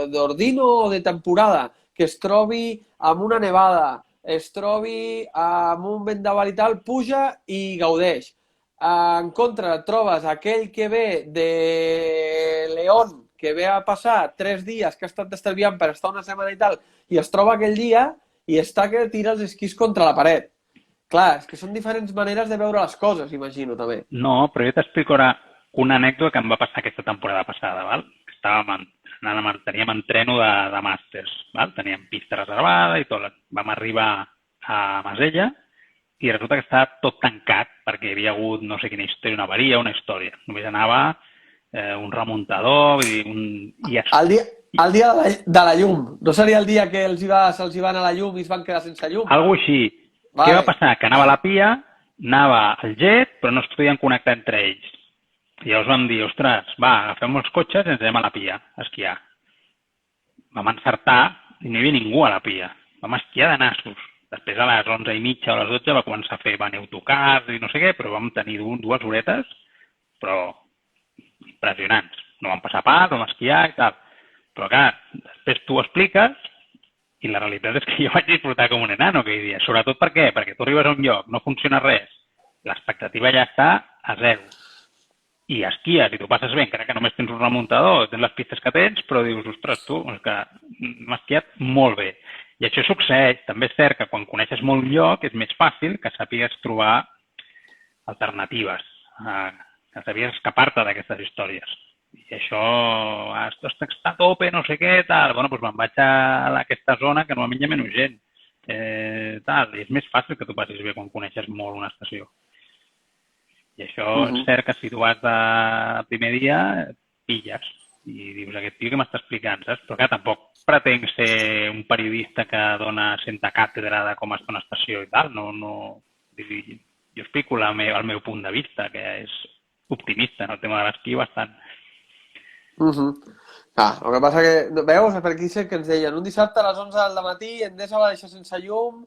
d'ordino o de temporada que es trobi amb una nevada, es trobi amb un vendaval i tal, puja i gaudeix. En contra, trobes aquell que ve de León, que ve a passar 3 dies, que ha estat estalviant per estar una setmana i tal, i es troba aquell dia i està que tira els esquís contra la paret. Clar, és que són diferents maneres de veure les coses, imagino, també. No, però jo t'explico ara una anècdota que em va passar aquesta temporada passada, val? Teníem entreno de màsters, val? Teníem pista reservada i tot. Vam arribar a Masella i resulta que estava tot tancat perquè hi havia hagut no sé quina història, una avaria, una història. Només anava un remuntador, vull dir, El dia de la llum. No seria el dia que se'ls hi va anar la llum i es van quedar sense llum? Algo així. Vale. Què va passar? Que anava la Pia, anava el jet, però no es podien connectar entre ells. I llavors vam dir, ostres, va, agafem els cotxes i ens anem a la Pia a esquiar. Vam encertar i no hi havia ningú a la Pia. Vam esquiar de nassos. Després a les 11:30 o a les 12 va començar a fer autocars i no sé què, però vam tenir 2 horetes, però impressionants. No vam passar pas, vam esquiar i tal. Però clar, després tu ho expliques i la realitat és que jo vaig disfrutar com un enano aquell dia. Sobretot per què? Perquè tu arribes a un lloc, no funciona res, l'expectativa ja està a 0. I esquies i t'ho passes bé, encara que només tens un remuntador, tens les pistes que tens, però dius, ostres, tu, és que m'ha esquiat molt bé. I això succeeix. També és cert que quan coneixes molt un lloc és més fàcil que sàpigues trobar alternatives, que sàpigues escapar-te d'aquestes històries. I això, està a tope, no sé què, tal. Bueno, doncs me'n vaig a aquesta zona que normalment hi ha menys gent. Tal. I és més fàcil que tu passis bé quan coneixes molt una estació. I això és cert que si tu vas de primer dia, pilles. I dius, aquest tio que m'està explicant, saps? Però clar, tampoc pretenc ser un periodista que dona senta càtedra de com està una estació i tal. No. Jo explico el meu punt de vista, que és optimista en el tema de l'esquí bastant. Clar, el que passa que, veus, per aquí sé que ens deien un dissabte a les 11 del matí Endesa va deixar sense llum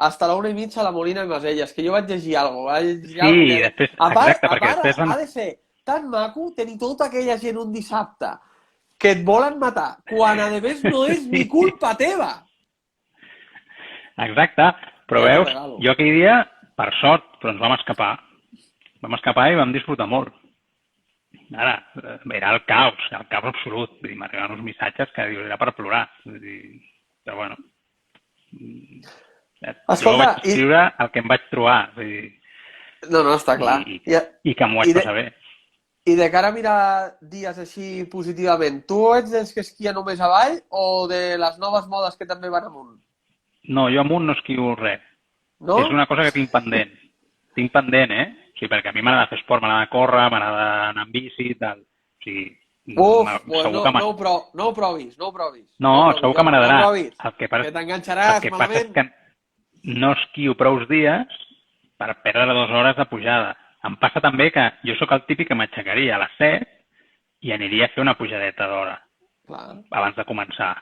hasta la 1:30 a la Molina i Masella. És que jo vaig llegir alguna cosa. Sí, després, exacte, perquè després ha de ser tan maco tenir tota aquella gent un dissabte que et volen matar, quan a més no és ni culpa teva. Exacte, però veus, jo aquell dia, per sort, però ens vam escapar. Vam escapar i vam disfrutar molt. Ara, era el caos absolut. M'arribaven uns missatges que era per plorar. Però bueno, jo vaig escriure el que em vaig trobar. No, està clar. I que m'ho vaig passar bé. I de cara a mirar dies així positivament, tu ets dels que esquia només avall o de les noves modes que també van amunt? No, jo amunt no esquio res. No? És una cosa que tinc pendent. Tinc pendent, Sí, perquè a mi m'agrada fer esport, m'agrada córrer, m'agrada anar amb bici i tal. O sigui, no ho provis. No, segur que m'agradarà. Que t'enganxaràs malament. El que passa és que no esquio prou dies per perdre 2 hores de pujada. Em passa també que jo sóc el típic que m'aixecaria a les 7 i aniria a fer una pujadeta d'hora abans de començar.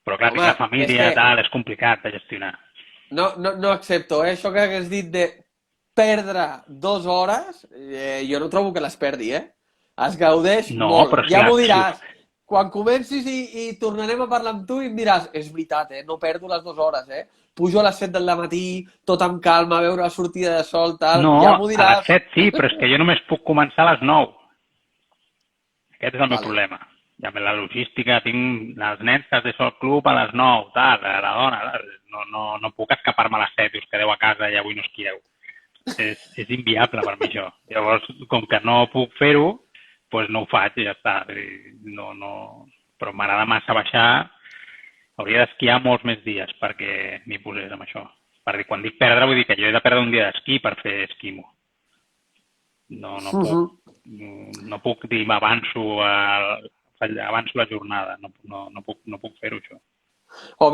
Però clar, tinc la família, tal, és complicat de gestionar. No accepto, això que hagués dit de perdre 2 hores, jo no trobo que les perdi, Es gaudeix molt. Ja m'ho diràs. Quan comencis i tornarem a parlar amb tu i em diràs, és veritat, no perdo les 2 hores, Pujo a les 7 del matí, tot amb calma, a veure la sortida de sol, tal. No, ja m'ho diràs. A les 7 sí, però és que jo només puc començar a les 9. Aquest és el meu problema. Ja amb la logística, tinc els nens que es deixo al club a les 9, tal, la dona, no puc escapar-me a les 7 i us quedeu a casa i avui no esquieu. És inviable per mi això. Llavors, com que no puc fer-ho, doncs no ho faig i ja està. Però m'agrada massa baixar. Hauria d'esquiar molts més dies perquè m'hi posés amb això. Perquè quan dic perdre, vull dir que jo he de perdre un dia d'esquí per fer esquimo. No puc dir m'avanço la jornada. No puc fer-ho, això.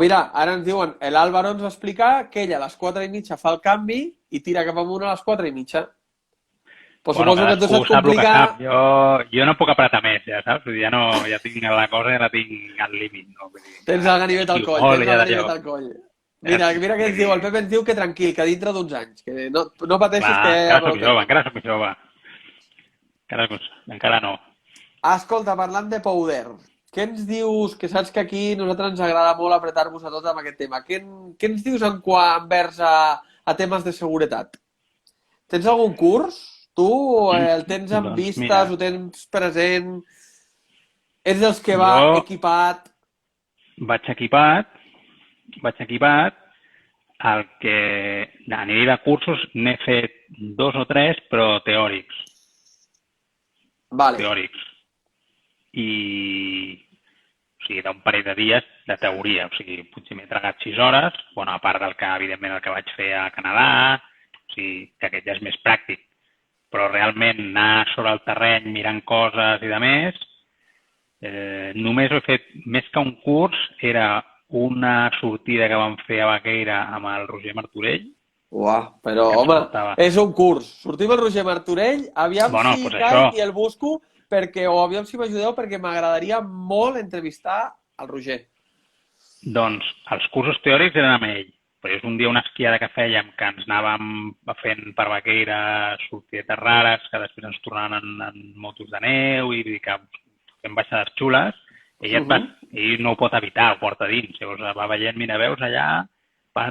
Mira, ara ens diuen, l'Àlvaro ens va explicar que ella a les 4:30 fa el canvi i tira cap amunt a les 4:30. Pues Bueno, suposo que tu cadascú se't sap el que complica... sap. Jo no puc apretar més, ja saps? Vull dir, ja tinc la cosa, ja la tinc al límit, no? Vull dir, Tens el ganivet al coll, molt tens i el d'allò. ganivet al coll. Mira què ens diu, el Pep ens diu que tranquil, que dintre d'uns anys, que no pateixis Clar, que... encara soc jove. Encara no. Escolta, parlant de Powder, què ens dius, que saps que aquí nosaltres ens agrada molt apretar-vos a tot amb aquest tema, què ens dius envers a temes de seguretat? Tens algun curs? Tu el tens en Doncs mira, vistes, ho tens present? Ets dels que va jo equipat? vaig equipat, el que a nivell de cursos n'he fet 2 o 3, però teòrics. Vale. I, o sigui, d'un parell de dies de teoria. O sigui, potser m'he tragat 6 hores, bueno, a part del que, evidentment, el que vaig fer a Canadà, o sigui, que aquest ja és més pràctic. Però realment anar sobre el terreny mirant coses i de més, només he fet més que un curs, era una sortida que vam fer a Baqueira amb el Roger Martorell. Uah, però, Que ens home, portava. és un curs. Sortim el Roger Martorell, aviam Bueno, si pues caic això. i el busco, o aviam si m'ajudeu, perquè m'agradaria molt entrevistar el Roger. Doncs els cursos teòrics eren amb ell. Però és un dia una esquiada que fèiem, que ens anàvem fent per Baqueira sortidetes rares, que després ens tornaven en motos de neu i vull dir que fem baixades xules. Ell no ho pot evitar, ho porta dins. Llavors va veient, mira, veus allà,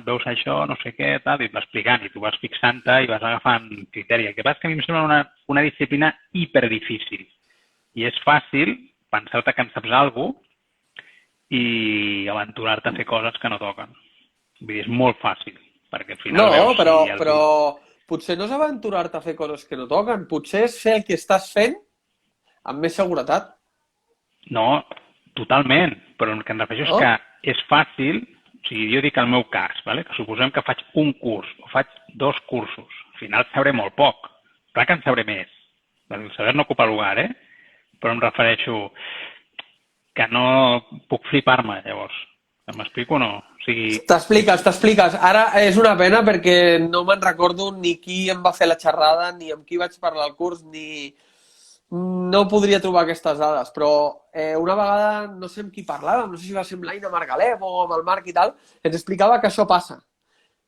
veus això, no sé què, tal, i et va explicant, i tu vas fixant-te i vas agafant criteri. El que passa és que a mi em sembla una disciplina hiperdifícil. I és fàcil pensar-te que en saps alguna cosa i aventurar-te a fer coses que no toquen. Vull dir, és molt fàcil, perquè al final veus... però potser no és aventurar-te a fer coses que no toquen, potser és fer el que estàs fent amb més seguretat. No, totalment, però el que em refereixo és que és fàcil, o sigui, jo dic el meu cas, ¿vale? Que suposem que faig un curs o faig 2 cursos, al final sabré molt poc, clar que en sabré més, el saber no ocupa lugar, però em refereixo que no puc flipar-me, llavors. M'explico o no? O sigui... T'expliques. Ara és una pena perquè no me'n recordo ni qui em va fer la xerrada, ni amb qui vaig parlar al curs, ni... No podria trobar aquestes dades, però una vegada, no sé amb qui parlàvem, no sé si va ser amb l'Aina Margalef o amb el Marc i tal, ens explicava que això passa.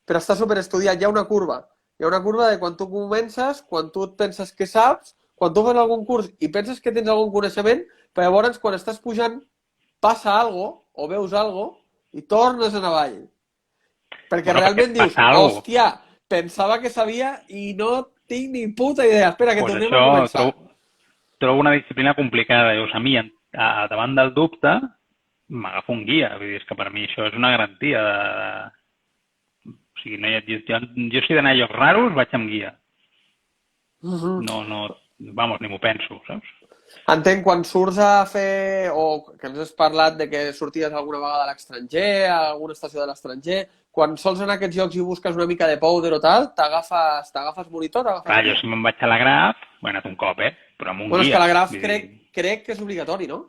Però està superestudiat, hi ha una curva. Hi ha una curva de quan tu comences, quan tu et penses que saps, quan tu fas algun curs i penses que tens algun coneixement, però llavors quan estàs pujant passa alguna cosa, o veus alguna cosa, i tornes a anar avall. Perquè realment dius, hòstia, pensava que sabia i no tinc ni puta idea. Espera, que tornem a començar. Trobo una disciplina complicada. Llavors, a mi, davant del dubte, m'agafo un guia. Vull dir, és que per mi això és una garantia. O sigui, jo si he d'anar a llocs raros, vaig amb guia. No, vamos, ni m'ho penso, saps? Entenc, quan surts a fer, o que ens has parlat de que sorties alguna vegada a l'estranger, a alguna estació de l'estranger, quan sols anar a aquests llocs i busques una mica de powder o tal, t'agafes monitor? Clar, jo si me'n vaig a la Graf, ho he anat un cop, però amb un guia. És que la Graf crec que és obligatori, no?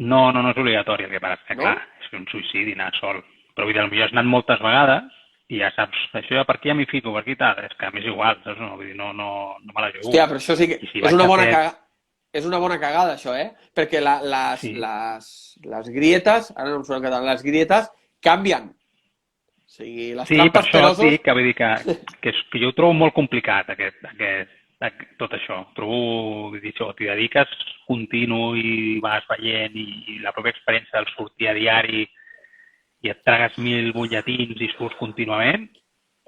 No és obligatori, el que passa és que, clar, és un suïcidi anar sol. Però vull dir, potser has anat moltes vegades i ja saps, això ja per aquí ja m'hi fico, per aquí tal, és que m'és igual, saps? No, vull dir, no me la jugo. Hòstia, però això sí que és una bona cagada. És una bona cagada, això, Perquè les grietes, ara no em surt en català, les grietes canvien. O sigui, les trampes perosos... Sí, que vull dir que jo ho trobo molt complicat, tot això. Trobo, vull dir, t'hi dediques continu i vas veient i la pròpia experiència del sortir a diari i et tragues 1000 butlletins i surts contínuament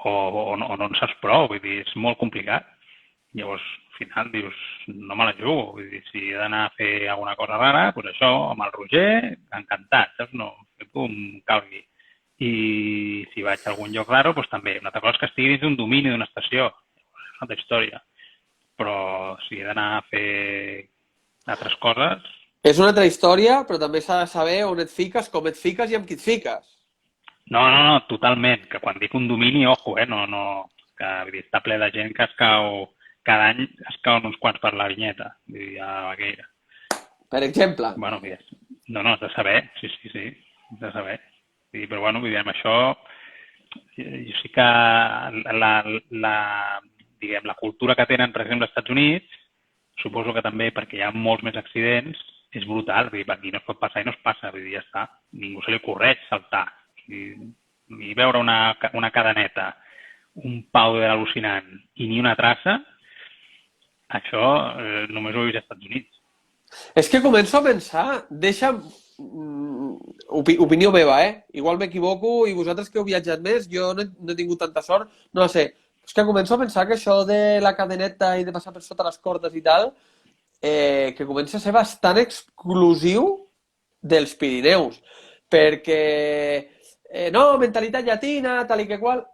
o no en saps prou, vull dir, és molt complicat. Llavors, al final dius, no me la jugo. Vull dir, si he d'anar a fer alguna cosa rara, doncs això, amb el Roger, encantat, saps? No, que em calgui. I si vaig a algun lloc raro, doncs també. Una altra cosa és que estigui dins d'un domini d'una estació. És una altra història. Però si he d'anar a fer altres coses... És una altra història, però també s'ha de saber on et fiques, com et fiques i amb qui et fiques. No, totalment. Que quan dic un domini, ojo, no, que vull dir, està ple de gent que es cau... Cada any es cauen uns quants per la vinyeta, vull dir, a Baqueira. Per exemple? Bueno, no, has de saber, sí, has de saber. Però bueno, vull dir, amb això, jo sí que diguem, la cultura que tenen, per exemple, als Estats Units, suposo que també perquè hi ha molts més accidents, és brutal. Vull dir, per aquí no es pot passar i no es passa. Vull dir, ja està. Ningú se li ocorreix saltar. I veure una cadeneta, un powder al·lucinant i ni una traça, això només ho he vist als Estats Units. És que començo a pensar, opinió meva, igual m'equivoco i vosaltres que heu viatjat més, jo no he tingut tanta sort, no sé. És que començo a pensar que això de la cadeneta i de passar per sota les cordes i tal, que comença a ser bastant exclusiu dels Pirineus, perquè no, mentalitat llatina, tal i que qual.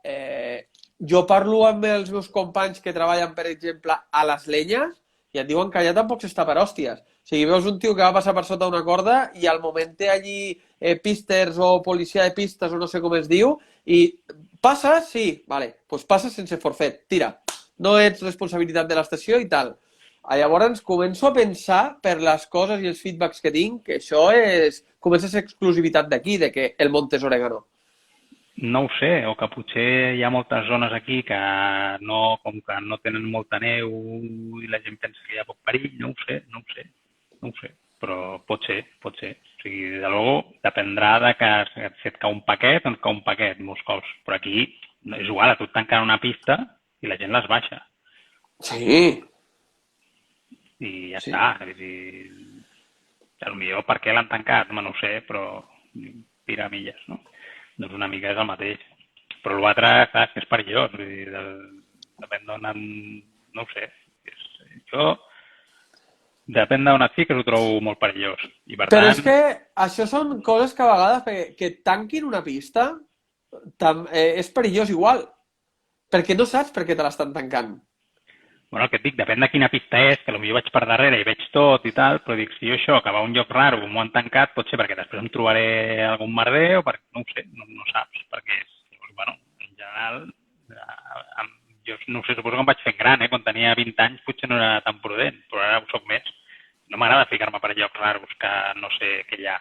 Jo parlo amb els meus companys que treballen, per exemple, a les Lenyes i et diuen que allà tampoc s'està per hòsties. O sigui, veus un tio que va passar per sota una corda i al moment té allí písters o policia de pistes o no sé com es diu i passa, sí, vale, doncs passa sense forfet, tira. No ets responsabilitat de l'estació i tal. Llavors començo a pensar per les coses i els feedbacks que tinc que això comença a ser exclusivitat d'aquí, de que el Montes Orégano. No ho sé, o que potser hi ha moltes zones aquí que com que no tenen molta neu i la gent pensa que hi ha poc perill, no ho sé, però pot ser. O sigui, de luego, dependrà de que si et cau un paquet, doncs cau un paquet molts cops, però aquí és igual, a tu et tanquen una pista i la gent les baixa. Sí. I ja està, és dir, potser per què l'han tancat, no ho sé, però piramilles, no? Doncs una mica és el mateix. Però l'altre, clar, és que és perillós. Vull dir, depèn d'on... No ho sé. Jo, depèn d'on et fiques, ho trobo molt perillós. I per Però tant... és que això són coses que a vegades que tanquin una pista és perillós igual. Perquè no saps per què te l'estan tancant. Bueno, el que et dic, depèn de quina pista és, que potser vaig per darrere i veig tot i tal, però dic, si jo això, que va a un lloc raro, m'ho han tancat, pot ser perquè després em trobaré algun merder o perquè, no ho sé, no saps per què és. Llavors, bueno, en general, jo no ho sé, suposo que em vaig fent gran, quan tenia 20 anys potser no era tan prudent, però ara ho soc més. No m'agrada ficar-me per llocs raros que no sé què hi ha.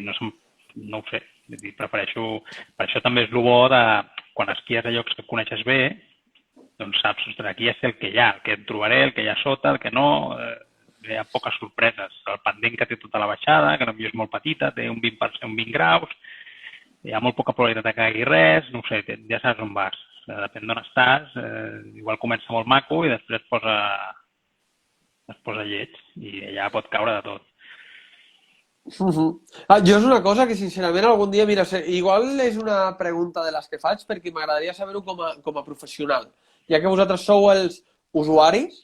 No ho sé, prefereixo... Per això també és el bo de quan esquies a llocs que coneixes bé, doncs saps, ostres, aquí ja sé el que hi ha, el que em trobaré, el que hi ha sota, el que no, hi ha poques sorpreses. El pendent que té tota la baixada, que potser és molt petita, té un 20%, un 20 graus, hi ha molt poca probabilitat que caigui res, no ho sé, ja saps on vas. Depèn d'on estàs, igual comença molt maco i després es posa lleig i allà pot caure de tot. Jo és una cosa que sincerament algun dia, mira, igual és una pregunta de les que faig perquè m'agradaria saber-ho com a professional. Ja que vosaltres sou els usuaris,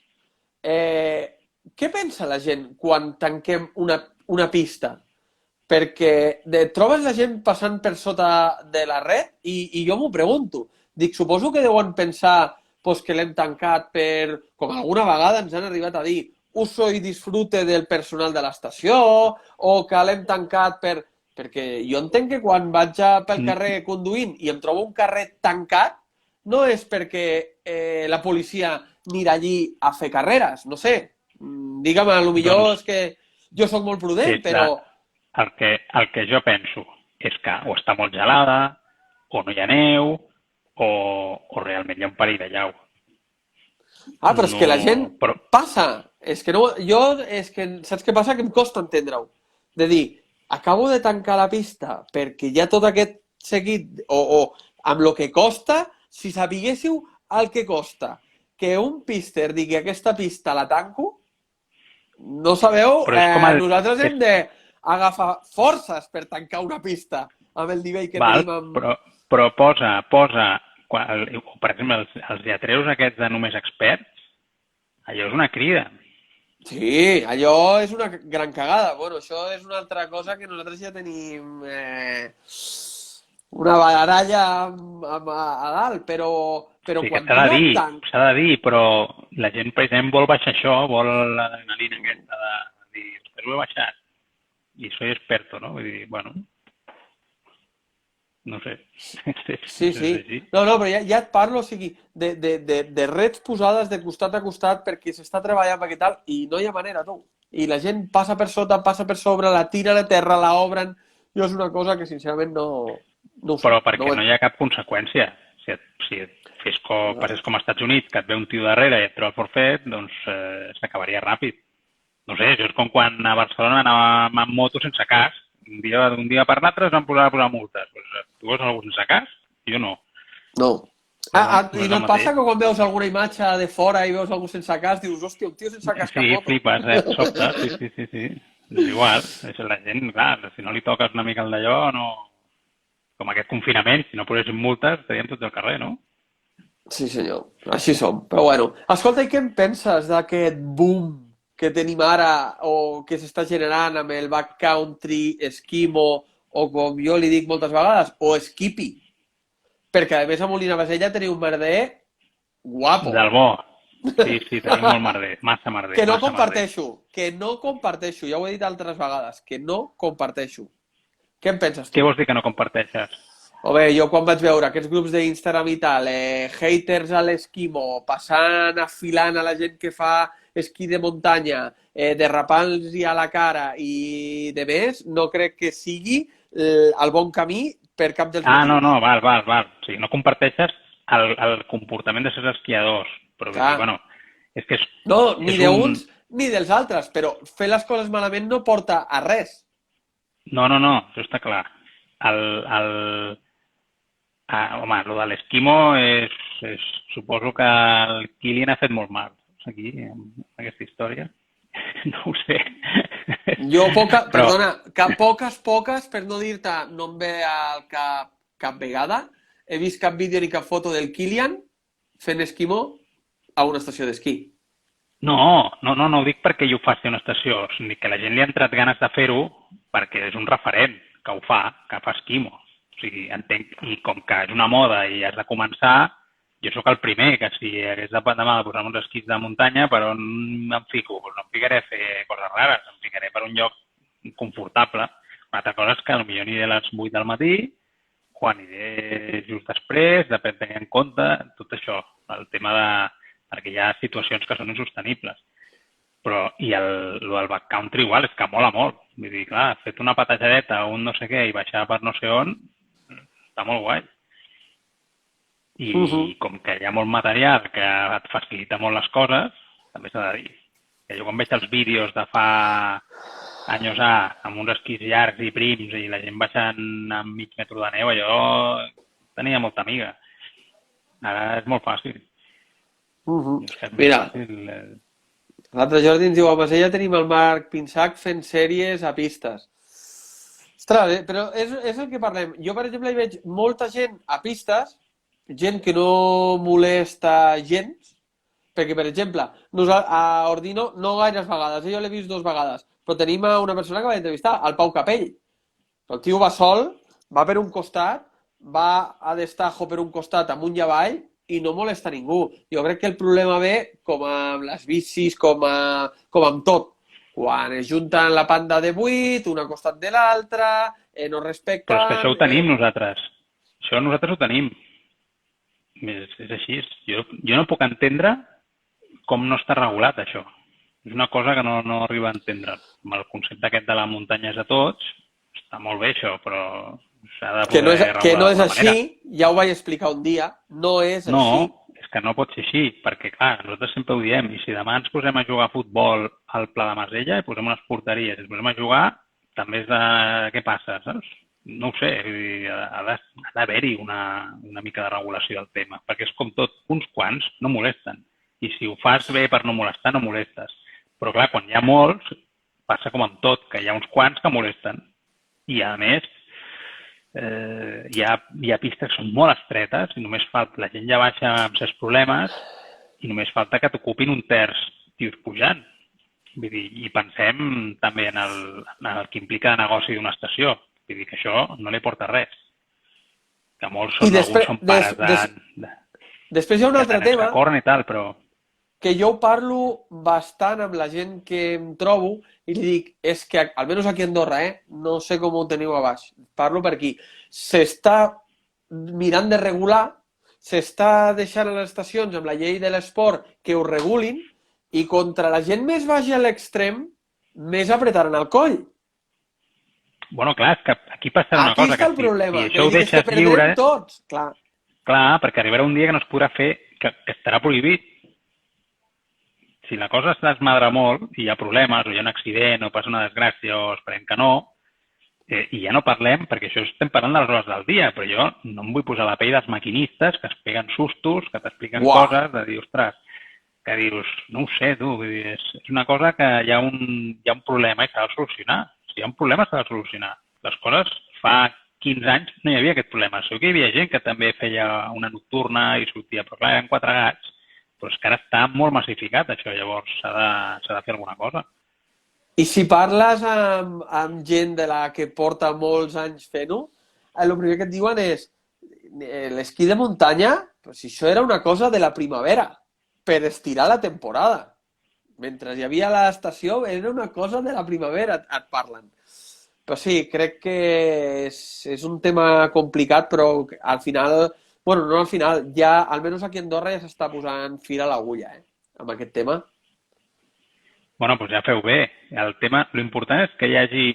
què pensa la gent quan tanquem una pista? Perquè trobes la gent passant per sota de la red i jo m'ho pregunto. Dic, suposo que deuen pensar que l'hem tancat com alguna vegada ens han arribat a dir, uso i disfrute del personal de l'estació, o que l'hem tancat perquè jo entenc que quan vaig pel carrer conduint i em trobo un carrer tancat, no és perquè la policia anirà allí a fer carreres, no sé. Digue'm, potser és que jo sóc molt prudent, però... El que jo penso és que o està molt gelada, o no hi ha neu, o realment hi ha un perill de llau. Però és que la gent passa. És que saps què passa? Que em costa entendre-ho. De dir, acabo de tancar la pista perquè hi ha tot aquest seguit, o amb el que costa, si sabíssiu el que costa que un pister digui aquesta pista la tanco, no sabeu, nosaltres hem d'agafar forces per tancar una pista amb el nivell que tenim amb... Però posa, per exemple, els lletreus aquests de només experts, allò és una crida. Sí, allò és una gran cagada. Bueno, això és una altra cosa que nosaltres ja tenim una baralla a dalt, però sí, quan s'ha de dir, però la gent, per exemple, vol baixar això, vol l'adrenalina aquesta de dir, després ho he baixat i soy experto, no? Vull dir, bueno, no sé. Sí. No, però ja et parlo, o sigui, de reds posades de costat a costat perquè s'està treballant perquè tal, i no hi ha manera, tu. I la gent passa per sota, passa per sobre, la tiren a terra, la obren. Jo és una cosa que, sincerament, no ho sé. Però perquè no hi ha cap conseqüència. si passés com als Estats Units, que et ve un tio darrere i et treu el forfet, doncs s'acabaria ràpid. No sé, això és com quan a Barcelona anàvem amb moto sense casc. D'un dia per l'altre es van posar a posar multes. Pues, tu veus algú sense casc? Jo no. No. I no et passa que quan veus alguna imatge de fora i veus algú sense casc, dius, hòstia, un tio sense casc a moto? Sí, flipes, sobte, sí. És igual, la gent, clar, si no li toques una mica el d'allò, no... Com aquest confinament, si no posessin multes, estaríem tots al carrer, no? Sí, senyor, així som. Però bueno, escolta, i què en penses d'aquest boom que tenim ara o que s'està generant amb el backcountry, esquimo o, com jo li dic moltes vegades, o skippy? Perquè, a més, a Molina Basella teniu un merder guapo. Del bo. Sí, tenim molt merder, massa merder. Que no comparteixo, ja ho he dit altres vegades, que no comparteixo. Què en penses tu? Què vols dir que no comparteixes? Home, jo quan vaig veure aquests grups d'Instagram i tal, haters a l'esquimo, passant, afilant a la gent que fa esquí de muntanya, derrapant-los a la cara i de més, no crec que sigui el bon camí per cap dels motius. No, val. O sigui, no comparteixes el comportament de ser esquiadors, però bueno, és que és... No, ni d'uns ni dels altres, però fer les coses malament no porta a res. No, això està clar. Home, el de l'esquimo suposo que el Kilian ha fet molt mal aquí, amb aquesta història. No ho sé. Jo perdona, poques, per no dir-te, no em ve al cap vegada, he vist cap vídeo ni cap foto del Kilian fent esquimo a una estació d'esquí. No ho dic perquè jo ho faci a una estació, sinó que la gent li ha entrat ganes de fer-ho perquè és un referent que ho fa, que fa esquimo. O sigui, entenc, i com que és una moda i has de començar, jo sóc el primer que si hagués de demà de posar uns esquís de muntanya, per on em fico? Pues no em ficaré a fer coses rares, em ficaré per un lloc confortable. Una altra cosa és que potser aniré a les 8 del matí, quan aniré just després, depèn de tenir en compte tot això, el tema de... perquè hi ha situacions que són insostenibles. Però, i el backcountry igual, és que mola molt. Vull dir, clar, fet una patejadeta o un no sé què i baixar per no sé on, està molt guai. I com que hi ha molt material que et facilita molt les coses, també s'ha de dir. Que jo quan veig els vídeos de fa anys amb uns esquís llargs i prims i la gent baixant amb mig metro de neu, allò tenia molta amiga. Ara és molt fàcil. Mira, l'altre Jordi ens diu a Masella tenim el Marc Pinsac fent sèries a pistes. Ostres, però és el que parlem. Jo, per exemple, hi veig molta gent a pistes, gent que no molesta gens, perquè, per exemple, a Ordino no gaires vegades, jo l'he vist 2 vegades, però tenim una persona que va entrevistar, el Pau Capell. El tio va sol, va per un costat, va a destajo per un costat amunt i avall, i no molesta ningú. Jo crec que el problema ve com amb les bicis, com amb tot. Quan es junten la panda de 8, una costat de l'altra, no respecten... Però és que això ho tenim nosaltres. Això nosaltres ho tenim. És així. Jo no puc entendre com no està regulat, això. És una cosa que no arriba a entendre. Amb el concepte aquest de la muntanya és a tots, està molt bé això, però... Que no és així, ja ho vaig explicar un dia, no és així. No, és que no pot ser així, perquè clar, nosaltres sempre ho diem, i si demà ens posem a jugar a futbol al Pla de Masella i posem unes porteries i ens posem a jugar, també és de... què passa, saps? No ho sé, ha d'haver-hi una mica de regulació del tema, perquè és com tot, uns quants no molesten, i si ho fas bé per no molestar, no molestes. Però clar, quan hi ha molts, passa com amb tot, que hi ha uns quants que molesten, i a més, hi ha pistes que són molt estretes i només falta, la gent ja baixa amb certs problemes i només falta que t'ocupin un terç tios pujant. Vull dir, i pensem també en el que implica el negoci d'una estació. Vull dir que això no li porta res. Que molts són pares després hi ha un altre tema que corren i tal, però... que jo parlo bastant amb la gent que em trobo i li dic, és que, almenys aquí a Andorra, no sé com ho teniu a baix, parlo per aquí, s'està mirant de regular, s'està deixant a les estacions amb la llei de l'esport que ho regulin i contra la gent més vagi a l'extrem, més apretaran el coll. Bueno, clar, és que aquí passarà una cosa. Aquí està el problema, si això ho deixes lliure... tots, clar. Clar, perquè arribarà un dia que no es podrà fer, que estarà prohibit. Si la cosa es desmadra molt i hi ha problemes, o hi ha un accident, o passa una desgràcia, o esperem que no, i ja no parlem, perquè això estem parlant de les hores del dia, però jo no em vull posar a la pell dels maquinistes que es peguen sustos, que t'expliquen coses, de dir, ostres, que dius, no ho sé, tu, vull dir, és una cosa que hi ha un problema i s'ha de solucionar. Si hi ha un problema s'ha de solucionar. Les coses fa 15 anys no hi havia aquest problema. Segur que hi havia gent que també feia una nocturna i sortia, però clar, eren 4 gats. Però és que ara està molt massificat això, llavors s'ha de fer alguna cosa. I si parles amb gent de la que porta molts anys fent-ho, el primer que et diuen és l'esquí de muntanya, però si això era una cosa de la primavera, per estirar la temporada. Mentre hi havia l'estació, era una cosa de la primavera, et parlen. Però sí, crec que és un tema complicat, però al final, bueno, no al final, ja, almenys aquí a Andorra ja s'està posant fil a l'agulla, amb aquest tema. Bueno, doncs ja feu bé. El tema, l'important és que hi hagi,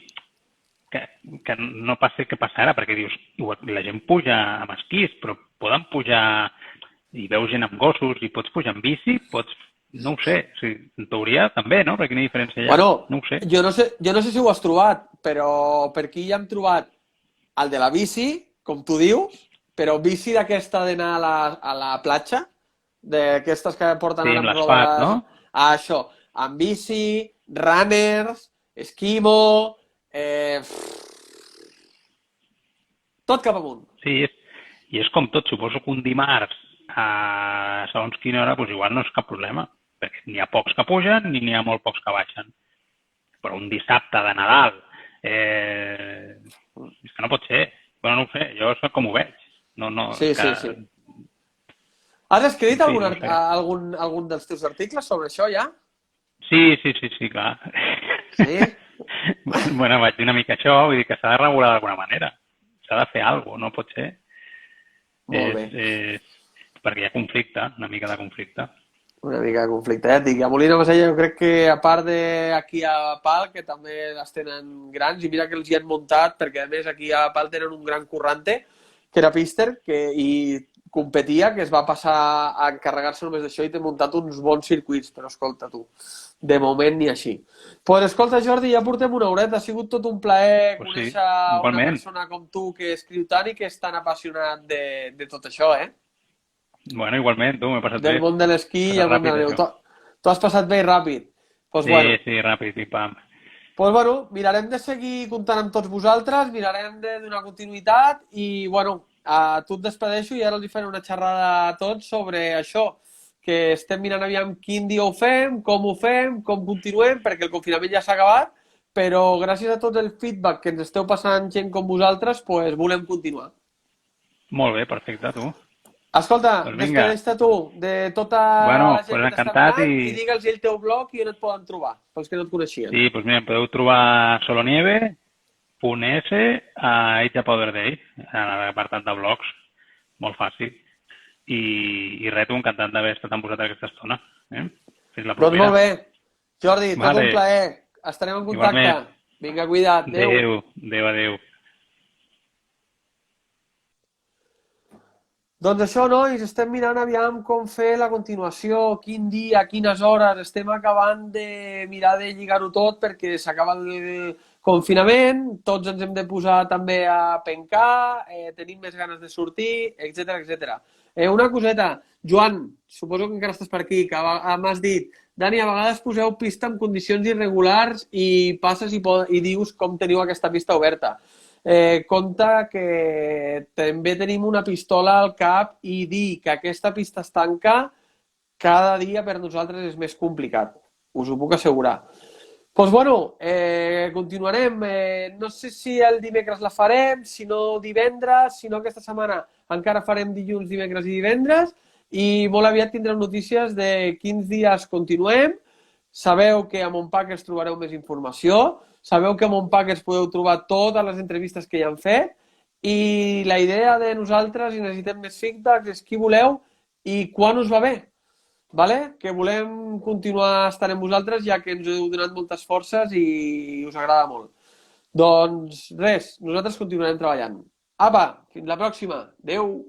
que no passi el que passa ara, perquè dius, la gent puja amb esquís, però poden pujar i veus gent amb gossos i pots pujar amb bici, no ho sé, o sigui, en teoria també, no? Perquè quina diferència hi ha? Bueno, no ho sé. Jo no sé si ho has trobat, però per aquí ja hem trobat el de la bici, com tu dius, però bici d'aquesta d'anar a la platja, d'aquestes que porten sí, amb l'asfalt, no? Això, amb bici, runners, esquimo, tot cap amunt. Sí, i és com tot, suposo que un dimarts a segons quina hora, doncs igual no és cap problema, perquè n'hi ha pocs que pugen ni n'hi ha molt pocs que baixen. Però un dissabte de Nadal, és que no pot ser. Bueno, no ho sé, jo és com ho veig. Sí. Has escrit sí, algun dels teus articles sobre això ja? Sí, clar. Sí? Bueno, vaig dir una mica això, vull dir que s'ha de regular d'alguna manera. S'ha de fer alguna cosa, no pot ser. Molt bé. Perquè hi ha conflicte, una mica de conflicte. Una mica de conflicte, ja et dic. A Molina Masella jo crec que, a part d'aquí a Pal, que també les tenen grans, i mira que els hi han muntat, perquè a més aquí a Pal tenen un gran currante, que era Pister, i competia, que es va passar a encarregar-se només d'això i t'he muntat uns bons circuits, però escolta tu, de moment ni així. Pues escolta, Jordi, ja portem una horeta, ha sigut tot un plaer conèixer una persona com tu que escriu tant i que és tan apassionat de tot això, Bueno, igualment, tu, m'he passat bé. Del món de l'esquí i el món de la neu. Tu has passat bé i ràpid. Pues, sí, ràpid, i pam. Pues bueno, mirarem de seguir comptant amb tots vosaltres, mirarem de donar continuïtat i, bueno, a tu et despedeixo i ara els faré una xerrada a tots sobre això, que estem mirant aviam quin dia ho fem, com continuem, perquè el confinament ja s'ha acabat, però gràcies a tot el feedback que ens esteu passant gent com vosaltres, pues volem continuar. Molt bé, perfecte, tu. Escolta, despedeix-te tu de tota la gent que t'està mirant i digue'ls el teu blog i on et poden trobar, pels que no et coneixien. Sí, doncs mira, em podeu trobar a solonieve.es a It's a Powder Day, a l'apartat de blogs, molt fàcil. I res, tu, encantat d'haver estat amb vosaltres aquesta estona. Fins la propera. Doncs molt bé. Jordi, tot un plaer. Estarem en contacte. Igualment. Vinga, cuida't. Adéu. Doncs això, nois, estem mirant aviam com fer la continuació, quin dia, quines hores, estem acabant de mirar de lligar-ho tot perquè s'acaba el confinament, tots ens hem de posar també a pencar, tenim més ganes de sortir, etc. Una coseta, Joan, suposo que encara estàs per aquí, que m'has dit, Dani, a vegades poseu pista en condicions irregulars i passes i dius com teniu aquesta pista oberta. Compte que també tenim una pistola al cap i dir que aquesta pista es tanca cada dia per nosaltres és més complicat, us ho puc assegurar. Doncs bueno, continuarem, no sé si el dimecres la farem, si no divendres, si no aquesta setmana encara farem dilluns, dimecres i divendres i molt aviat tindrem notícies de quins dies continuem. Sabeu que a Montpackers trobareu més informació. Sabeu que a Montpackers podeu trobar totes les entrevistes que hi han fet i la idea de nosaltres, i necessitem més feedbacks, és qui voleu i quan us va bé. Vale? Que volem continuar estant amb vosaltres ja que ens heu donat moltes forces i us agrada molt. Doncs res, nosaltres continuarem treballant. Apa, fins la pròxima. Adéu!